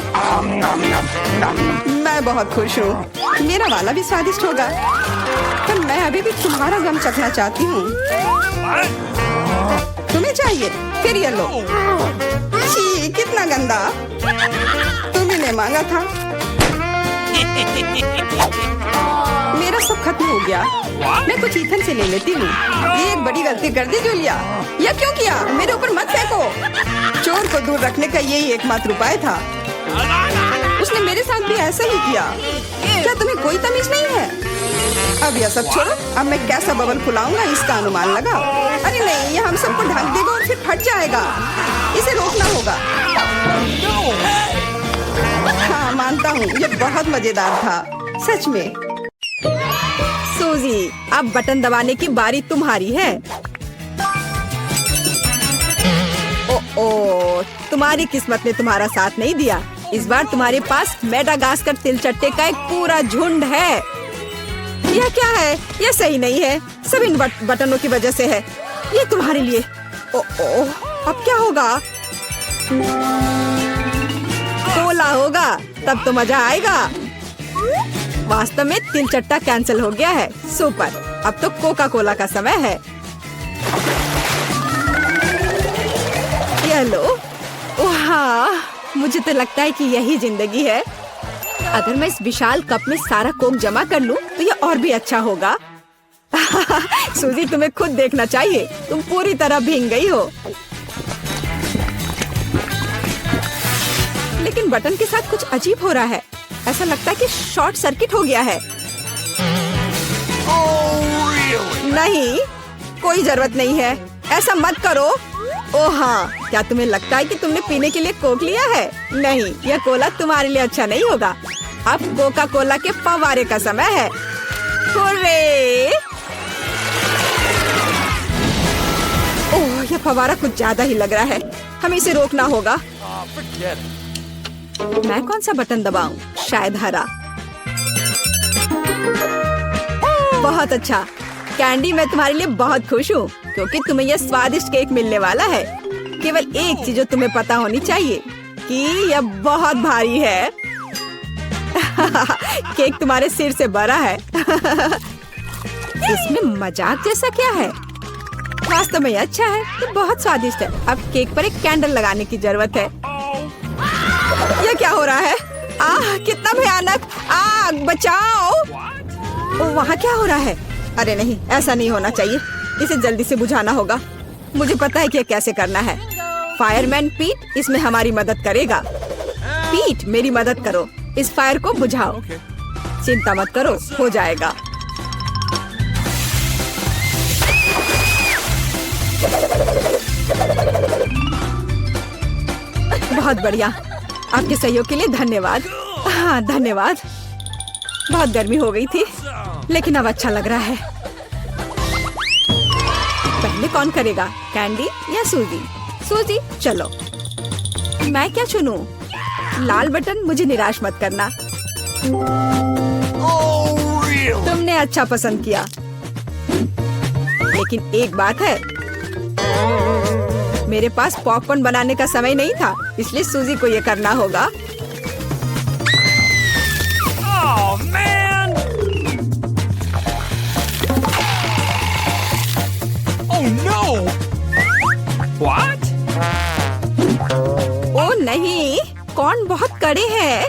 मैं बहुत खुश हूँ। मेरा वाला भी स्वादिष्ट होगा, पर मैं अभी भी तुम्हारा गम चखना चाहती हूँ। तुम्हें चाहिए? फिर ये लो। छी, कितना गंदा। तुम्ही ने मांगा था। मेरा सब खत्म हो गया। मैं कुछ ईथन से ले लेती हूँ। ये एक बड़ी गलती कर दी जूलिया। यह क्यों किया? मेरे ऊपर मत फेंको। चोर को दूर रखने का यही एकमात्र उपाय था। उसने मेरे साथ भी ऐसा ही किया। क्या तुम्हें कोई तमीज नहीं है? अब यह सब छोड़ो। अब मैं कैसा बबल फुलाऊंगा इसका अनुमान लगाओ। अरे नहीं, यह हम सबको ढक देगा और फिर फट जाएगा। इसे रोकना होगा। हाँ मानता हूँ, यह बहुत मजेदार था सच में। सूजी, अब बटन दबाने की बारी तुम्हारी है। ओ, तुम्हारी किस्मत ने तुम्हारा साथ नहीं दिया। इस बार तुम्हारे पास मेडागास्कर तिलचट्टे का एक पूरा झुंड है। यह क्या है? यह सही नहीं है। सब इन बटनों की वजह से है। ये तुम्हारे लिए। अब क्या होगा? कोला होगा, तब तो मजा आएगा। वास्तव में तिलचट्टा कैंसिल हो गया है। सुपर, अब तो कोका कोला का समय है। ये लो। हाँ, मुझे तो लगता है कि यही जिंदगी है। अगर मैं इस विशाल कप में सारा कोक जमा कर लूं, तो ये और भी अच्छा होगा। सूजी तुम्हें खुद देखना चाहिए, तुम पूरी तरह भीग गई हो। लेकिन बटन के साथ कुछ अजीब हो रहा है। ऐसा लगता है कि शॉर्ट सर्किट हो गया है। नहीं, कोई जरूरत नहीं है, ऐसा मत करो। ओह हाँ, क्या तुम्हें लगता है कि तुमने पीने के लिए कोक लिया है? नहीं, यह कोला तुम्हारे लिए अच्छा नहीं होगा। अब कोका कोला के फव्वारे का समय है। हुर्रे! ओह, यह फव्वारा कुछ ज्यादा ही लग रहा है। हमें इसे रोकना होगा। मैं कौन सा बटन दबाऊं? शायद हरा। बहुत अच्छा कैंडी, मैं तुम्हारे लिए बहुत खुश हूँ क्योंकि तुम्हें यह स्वादिष्ट केक मिलने वाला है। केवल एक चीज जो तुम्हें पता होनी चाहिए कि यह बहुत भारी है। केक तुम्हारे सिर से बड़ा है। इसमें मजाक जैसा क्या है? वास्तव में अच्छा है, ये बहुत स्वादिष्ट है। अब केक पर एक कैंडल लगाने की जरूरत है। यह क्या हो रहा है? आह, कितना भयानक! आग, बचाओ! ओ, वहाँ क्या हो रहा है? अरे नहीं, ऐसा नहीं होना चाहिए। इसे जल्दी से बुझाना होगा। मुझे पता है कि यह कैसे करना है। फायरमैन पीट इसमें हमारी मदद करेगा। पीट, मेरी मदद करो, इस फायर को बुझाओ। चिंता मत करो, हो जाएगा। बहुत बढ़िया, आपके सहयोग के लिए धन्यवाद। हाँ, धन्यवाद। बहुत गर्मी हो गई थी, लेकिन अब अच्छा लग रहा है। पहले कौन करेगा, कैंडी या सूजी? सूजी, चलो। मैं क्या चुनूं? लाल बटन, मुझे निराश मत करना। तुमने अच्छा पसंद किया, लेकिन एक बात है, मेरे पास पॉपकॉर्न बनाने का समय नहीं था, इसलिए सूजी को ये करना होगा। Oh, man! Oh, no! What? ओ नहीं, कॉर्न बहुत कड़े हैं।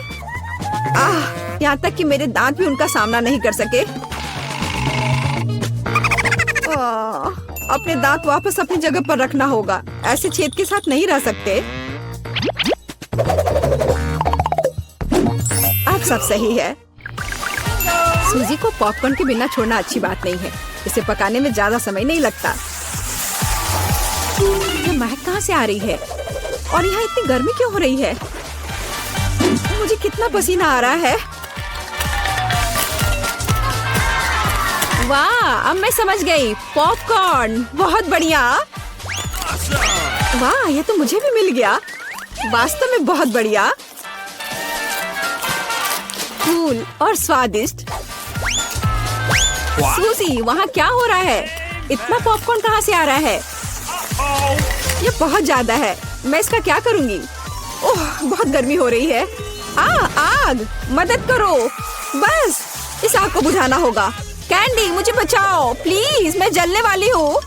यहाँ तक कि मेरे दांत भी उनका सामना नहीं कर सके। अपने दांत वापस अपनी जगह पर रखना होगा। ऐसे छेद के साथ नहीं रह सकते। अब सब सही है। सूजी को पॉपकॉर्न के बिना छोड़ना अच्छी बात नहीं है। इसे पकाने में ज्यादा समय नहीं लगता। ये महक कहाँ से आ रही है? और यहाँ इतनी गर्मी क्यों हो रही है? मुझे कितना पसीना आ रहा है। वाह, अब मैं समझ गई। पॉपकॉर्न, बहुत बढ़िया। वाह, ये तो मुझे भी मिल गया। वास्तव में बहुत बढ़िया, कूल और स्वादिष्ट। सूजी, वहाँ क्या हो रहा है? इतना पॉपकॉर्न कहाँ से आ रहा है? ये बहुत ज्यादा है। मैं इसका क्या करूँगी? ओह, बहुत गर्मी हो रही है। आग, मदद करो। बस, इस आग को बुझाना होगा। कैंडी, मुझे बचाओ प्लीज, मैं जलने वाली हूँ।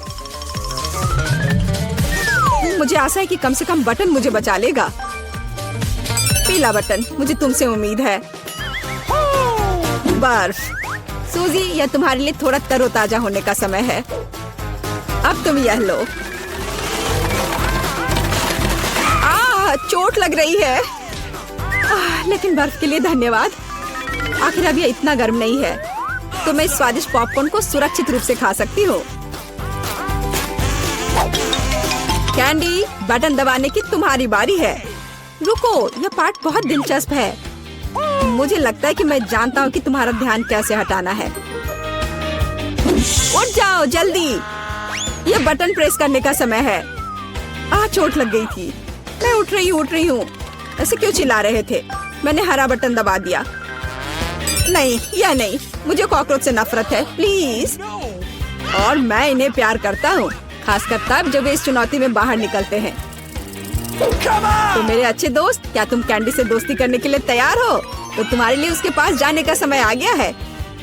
मुझे आशा है कि कम से कम बटन मुझे बचा लेगा। पीला बटन, मुझे तुमसे उम्मीद है। बर्फ, सूजी, यह तुम्हारे लिए थोड़ा तरोताजा होने का समय है। अब तुम यह लो। चोट लग रही है। लेकिन बर्फ के लिए धन्यवाद। आखिर अब यह इतना गर्म नहीं है, तो मैं इस स्वादिष्ट पॉपकॉर्न को सुरक्षित रूप से खा सकती हूँ। कैंडी, बटन दबाने की तुम्हारी बारी है। रुको, यह पार्ट बहुत दिलचस्प है। मुझे लगता है कि मैं जानता हूँ कि तुम्हारा ध्यान कैसे हटाना है। उठ जाओ जल्दी, यह बटन प्रेस करने का समय है। चोट लग गई थी। मैं उठ रही हूँ। ऐसे क्यों चिल्ला रहे थे? मैंने हरा बटन दबा दिया। नहीं, यह नहीं, मुझे कॉकरोच से नफरत है, प्लीज। और मैं इन्हें प्यार करता हूँ, खासकर तब जब वे इस चुनौती में बाहर निकलते हैं। तो मेरे अच्छे दोस्त, क्या तुम कैंडी से दोस्ती करने के लिए तैयार हो? तो तुम्हारे लिए उसके पास जाने का समय आ गया है।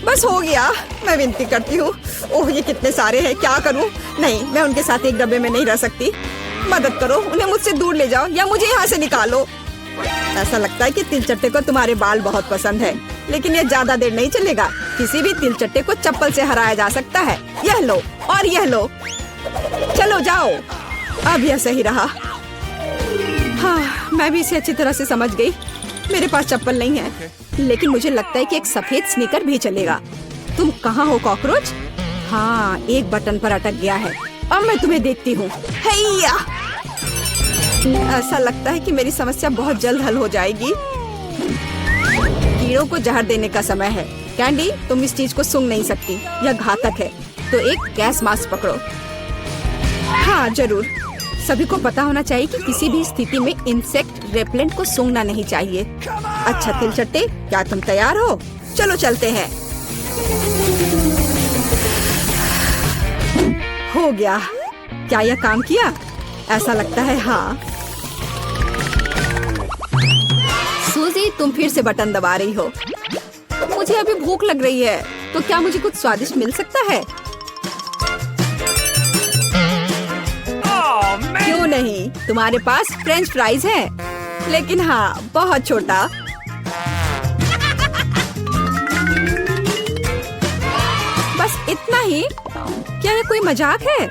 बस हो गया, मैं विनती करती हूँ। ओह, ये कितने सारे हैं, क्या करूँ? नहीं, मैं उनके साथ एक डब्बे में नहीं रह सकती। मदद करो, उन्हें मुझसे दूर ले जाओ या मुझे यहाँ से निकालो। ऐसा लगता है कि तिलचट्टे को तुम्हारे बाल बहुत पसंद है। लेकिन ये ज्यादा देर नहीं चलेगा। किसी भी तिलचट्टे को चप्पल से हराया जा सकता है। यह लो और यह लो। चलो जाओ। अब यह सही रहा। हाँ, मैं भी इसे अच्छी तरह से समझ गई। मेरे पास चप्पल नहीं है, लेकिन मुझे लगता है कि एक सफेद स्नीकर भी चलेगा। तुम कहाँ हो कॉकरोच? हाँ, एक बटन पर अटक गया है। अब मैं तुम्हें देखती हूँ। हैया! ऐसा लगता है कि मेरी समस्या बहुत जल्द हल हो जाएगी। कीड़ों को जहर देने का समय है। कैंडी, तुम इस चीज को सूंघ नहीं सकती, यह घातक है। तो एक गैस मास्क पकड़ो। हाँ जरूर। सभी को पता होना चाहिए कि किसी भी स्थिति में इंसेक्ट रेपेलेंट को सूंघना नहीं चाहिए। अच्छा तिलचट्टे, क्या तुम तैयार हो? चलो चलते हैं। हो गया। क्या यह काम किया? ऐसा लगता है हाँ। सूजी, तुम फिर से बटन दबा रही हो। मुझे अभी भूख लग रही है, तो क्या मुझे कुछ स्वादिष्ट मिल सकता है? क्यों नहीं, तुम्हारे पास फ्रेंच फ्राइज है, लेकिन हाँ बहुत छोटा। बस इतना ही? क्या ये कोई मजाक है?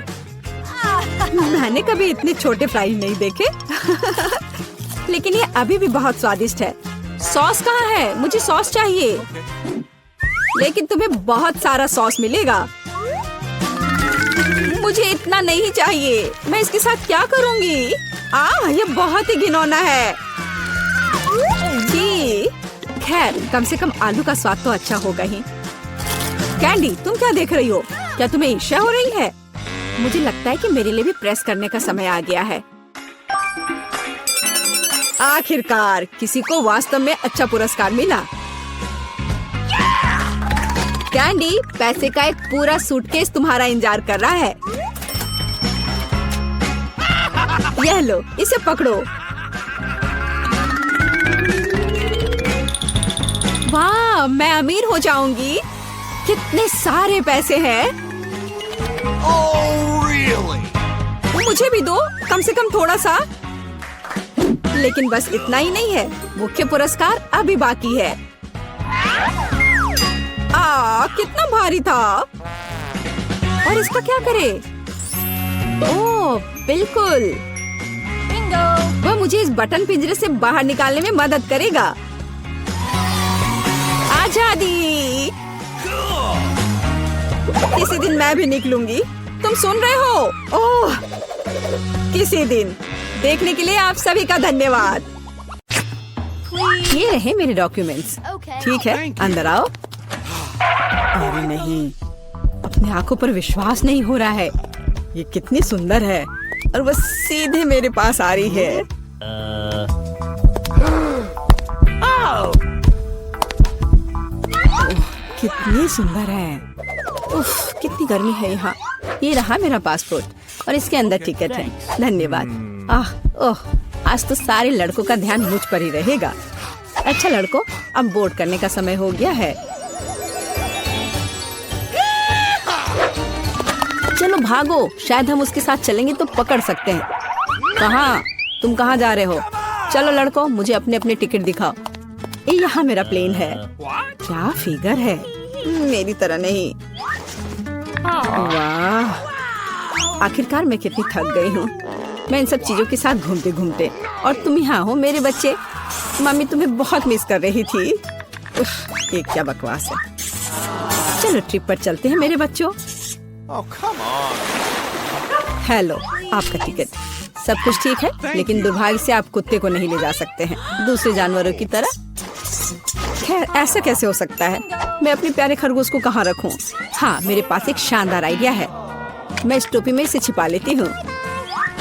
मैंने कभी इतने छोटे फ्राइज नहीं देखे। लेकिन ये अभी भी बहुत स्वादिष्ट है। सॉस कहाँ है? मुझे सॉस चाहिए। लेकिन तुम्हें बहुत सारा सॉस मिलेगा। मुझे इतना नहीं चाहिए। मैं इसके साथ क्या करूंगी? ये बहुत ही घिनौना है। जी, खैर कम से कम आलू का स्वाद तो अच्छा होगा ही। कैंडी, तुम क्या देख रही हो? क्या तुम्हें ईर्ष्या हो रही है? मुझे लगता है कि मेरे लिए भी प्रेस करने का समय आ गया है। आखिरकार किसी को वास्तव में अच्छा पुरस्कार मिला। कैंडी, पैसे का एक पूरा सूटकेस तुम्हारा इंतजार कर रहा है। यह लो, इसे पकड़ो। वाह, मैं अमीर हो जाऊंगी। कितने सारे पैसे हैं। Oh, really? मुझे भी दो, कम से कम थोड़ा सा। लेकिन बस इतना ही नहीं है, मुख्य पुरस्कार अभी बाकी है। कितना भारी था। और इसका क्या करे? ओह, बिल्कुल। वह मुझे इस बटन पिंजरे से बाहर निकालने में मदद करेगा। आजादी। किसी दिन मैं भी निकलूंगी। तुम सुन रहे हो? ओह, किसी दिन। देखने के लिए आप सभी का धन्यवाद। ये रहे मेरे डॉक्यूमेंट्स। ठीक है, अंदर आओ। अरे नहीं, अपने आंखों पर विश्वास नहीं हो रहा है। ये कितनी सुंदर है और बस सीधे मेरे पास आ रही है। कितनी सुंदर है। उफ, कितनी गर्मी है यहाँ। ये रहा मेरा पासपोर्ट और इसके अंदर टिकट है। धन्यवाद। ओह, आज तो सारे लड़कों का ध्यान मुझ पर ही रहेगा। अच्छा लड़कों, अब बोर्ड करने का समय हो गया है। चलो भागो, शायद हम उसके साथ चलेंगे तो पकड़ सकते हैं। कहाँ? तुम कहाँ जा रहे हो? चलो लड़कों, मुझे अपने अपने टिकट दिखाओ। ये यहाँ मेरा प्लेन है। क्या फिगर है, मेरी तरह नहीं। वाह, आखिरकार मैं कितनी थक गई हूँ। मैं इन सब चीजों के साथ घूमते घूमते, और तुम यहाँ हो मेरे बच्चे। मम्मी तुम्हें बहुत मिस कर रही थी। उफ, ये क्या बकवास है। चलो ट्रिप पर चलते हैं मेरे बच्चों। हेलो, आपका टिकट। सब कुछ ठीक है, लेकिन दुर्भाग्य से आप कुत्ते को नहीं ले जा सकते हैं, दूसरे जानवरों की तरह। खैर, ऐसा कैसे हो सकता है? मैं अपने प्यारे खरगोश को कहाँ रखूं? हाँ, मेरे पास एक शानदार आइडिया है। मैं इस टोपी में इसे छिपा लेती हूँ।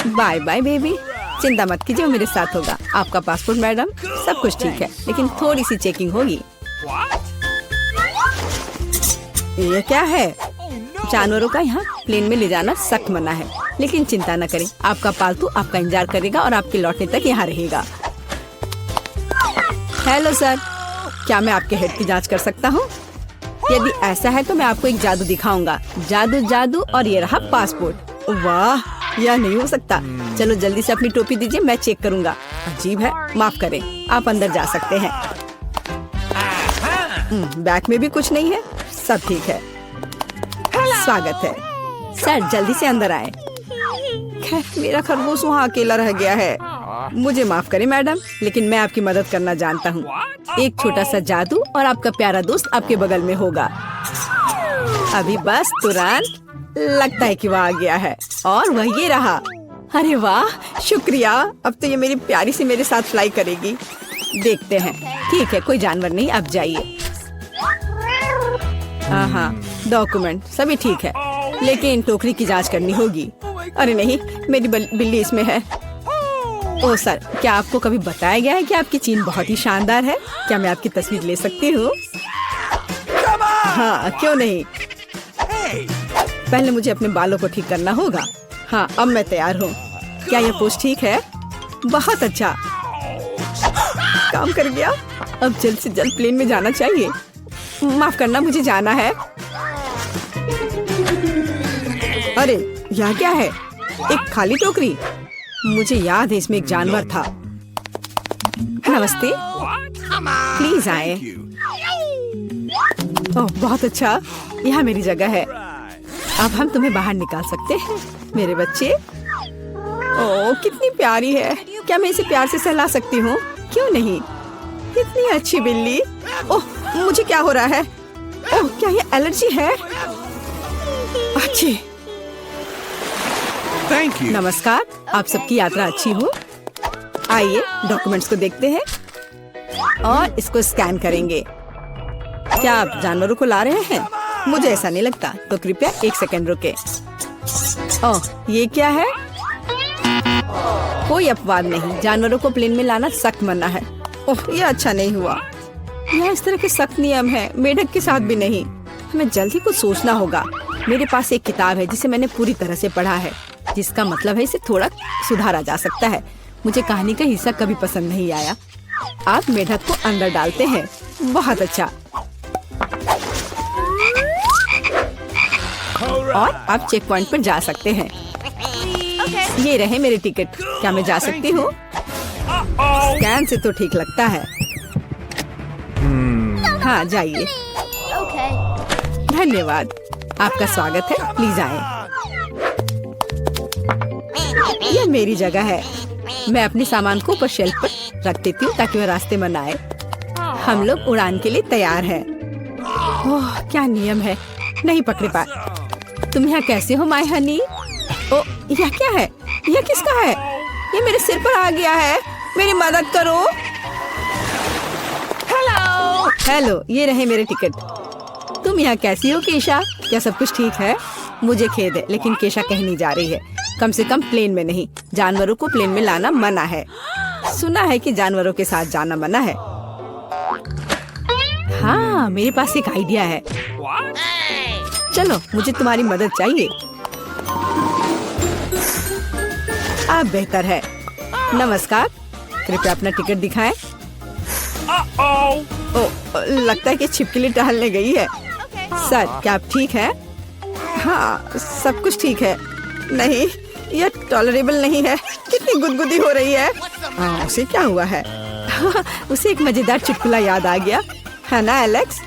बाय बाय बेबी, चिंता मत कीजिए, मेरे साथ होगा। आपका पासपोर्ट मैडम, सब कुछ ठीक है, लेकिन थोड़ी सी चेकिंग होगी। ये क्या है? जानवरों का यहाँ प्लेन में ले जाना सख्त मना है, लेकिन चिंता न करें, आपका पालतू आपका इंतजार करेगा और आपके लौटने तक यहाँ रहेगा। हेलो सर, क्या मैं आपके हेड की जांच कर सकता हूँ? यदि ऐसा है तो मैं आपको एक जादू दिखाऊंगा। जादू जादू, और ये रहा पासपोर्ट। वाह, यह नहीं हो सकता। चलो जल्दी से अपनी टोपी दीजिए, मैं चेक करूंगा। अजीब है, माफ करें, आप अंदर जा सकते हैं। बैग में भी कुछ नहीं है, सब ठीक है। स्वागत है सर, जल्दी से अंदर आए। खैर, मेरा खरगोश वहाँ अकेला रह गया है। मुझे माफ करें मैडम, लेकिन मैं आपकी मदद करना जानता हूँ। एक छोटा सा जादू और आपका प्यारा दोस्त आपके बगल में होगा। अभी बस तुरंत लगता है कि वह आ गया है और वह ये रहा। अरे वाह, शुक्रिया। अब तो ये मेरी प्यारी सी मेरे साथ फ्लाई करेगी। देखते हैं। ठीक है, कोई जानवर नहीं, आप जाइए। हाँ, डॉक्यूमेंट सभी ठीक है, लेकिन टोकरी की जांच करनी होगी। अरे नहीं, मेरी बिल्ली इसमें है। ओह सर, क्या आपको कभी बताया गया है कि आपकी चीन बहुत ही शानदार है? क्या मैं आपकी तस्वीर ले सकती हूँ? हाँ, क्यों नहीं। पहले मुझे अपने बालों को ठीक करना होगा। हाँ, अब मैं तैयार हूँ। क्या यह पोस्ट ठीक है? बहुत अच्छा, काम कर गया। अब जल्द से जल्द प्लेन में जाना चाहिए। माफ करना, मुझे जाना है। अरे यह क्या है? एक खाली टोकरी। मुझे याद है इसमें एक जानवर था। नमस्ते, प्लीज आए। ओह बहुत अच्छा, यहाँ मेरी जगह है। अब हम तुम्हें बाहर निकाल सकते हैं मेरे बच्चे। ओह कितनी प्यारी है। क्या मैं इसे प्यार से सहला सकती हूँ? क्यों नहीं, इतनी अच्छी बिल्ली। ओह मुझे क्या हो रहा है? ओह क्या ये एलर्जी है? अच्छी। Thank you. नमस्कार, आप सबकी यात्रा अच्छी हो। आइए डॉक्यूमेंट्स को देखते हैं और इसको स्कैन करेंगे। क्या आप जानवरों को ला रहे हैं? मुझे ऐसा नहीं लगता, तो कृपया 1 सेकंड रुके। ओह ये क्या है? कोई अपवाद नहीं, जानवरों को प्लेन में लाना सख्त मना है। ओह ये अच्छा नहीं हुआ। यहाँ इस तरह के सख्त नियम है, मेढक के साथ भी नहीं। हमें जल्दी कुछ सोचना होगा। मेरे पास एक किताब है जिसे मैंने पूरी तरह से पढ़ा है, जिसका मतलब है इसे थोड़ा सुधारा जा सकता है। मुझे कहानी का हिस्सा कभी पसंद नहीं आया। आप मेढक को अंदर डालते हैं, बहुत अच्छा। और आप चेक पॉइंट पर जा सकते हैं। ये रहे मेरे टिकट। क्या मैं जा सकती हूँ? स्कैन से तो ठीक लगता है। हाँ जाइए। धन्यवाद, आपका स्वागत है, प्लीज आए। यह मेरी जगह है। मैं अपने सामान को ऊपर शेल्फ पर रख देती हूँ ताकि वह रास्ते में न आए। हम लोग उड़ान के लिए तैयार हैं। ओह क्या नियम है, नहीं पकड़े पाए। तुम यहाँ कैसे हो माय हनी? ओ यह क्या है? यह किसका है? ये मेरे सिर पर आ गया है, मेरी मदद करो। हेलो, ये रहे मेरे टिकट। तुम यहाँ कैसी हो केशा? क्या सब कुछ ठीक है? मुझे खेद है, लेकिन केशा कहीं नहीं जा रही है, कम से कम प्लेन में नहीं। जानवरों को प्लेन में लाना मना है। सुना है कि जानवरों के साथ जाना मना है। हाँ मेरे पास एक आइडिया है। चलो मुझे तुम्हारी मदद चाहिए। अब बेहतर है। नमस्कार, कृपया अपना टिकट दिखाएं। ओ, लगता है कि छिपकली टहलने गई है। सर क्या आप ठीक हैं? हाँ सब कुछ ठीक है। नहीं यह टॉलरेबल नहीं है। कितनी गुदगुदी हो रही है। उसे क्या हुआ है? उसे एक मजेदार चुटकुला याद आ गया है ना एलेक्स?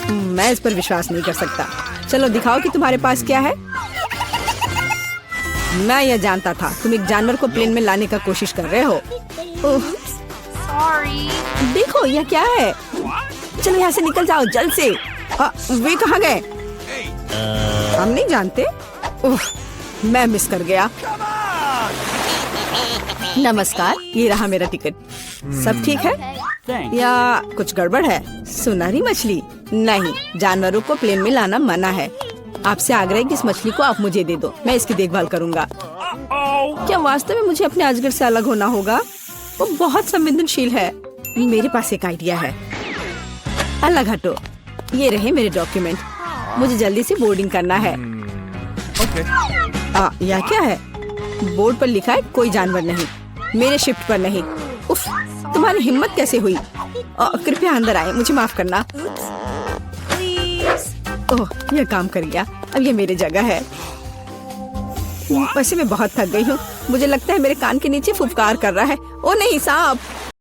मैं इस पर विश्वास नहीं कर सकता। चलो दिखाओ कि तुम्हारे पास क्या है। मैं यह जानता था, तुम एक जानवर को प्लेन में लाने का कोशिश कर रहे हो। देखो यह क्या है। चलो यहाँ से निकल जाओ जल्द से। वे कहाँ गए? हम नहीं जानते। मैं मिस कर गया। नमस्कार, ये रहा मेरा टिकट। सब ठीक है या कुछ गड़बड़ है? सुनहरी मछली नहीं, जानवरों को प्लेन में लाना मना है। आपसे आग्रह है कि इस मछली को आप मुझे दे दो, मैं इसकी देखभाल करूंगा। क्या वास्तव में मुझे अपने अजगर से अलग होना होगा? वो बहुत संवेदनशील है। मेरे पास एक आइडिया है। अलग हटो। ये रहे मेरे डॉक्यूमेंट। मुझे जल्दी से बोर्डिंग करना है। यह क्या है? बोर्ड पर लिखा है कोई जानवर नहीं, मेरे शिफ्ट पर नहीं। उफ, तुम्हारी हिम्मत कैसे हुई? कृपया अंदर आए, मुझे माफ करना। ओह यह काम कर गया। अब ये मेरी जगह है। वैसे मैं बहुत थक गई हूँ। मुझे लगता है मेरे कान के नीचे फुफकार कर रहा है। ओ नहीं सांप।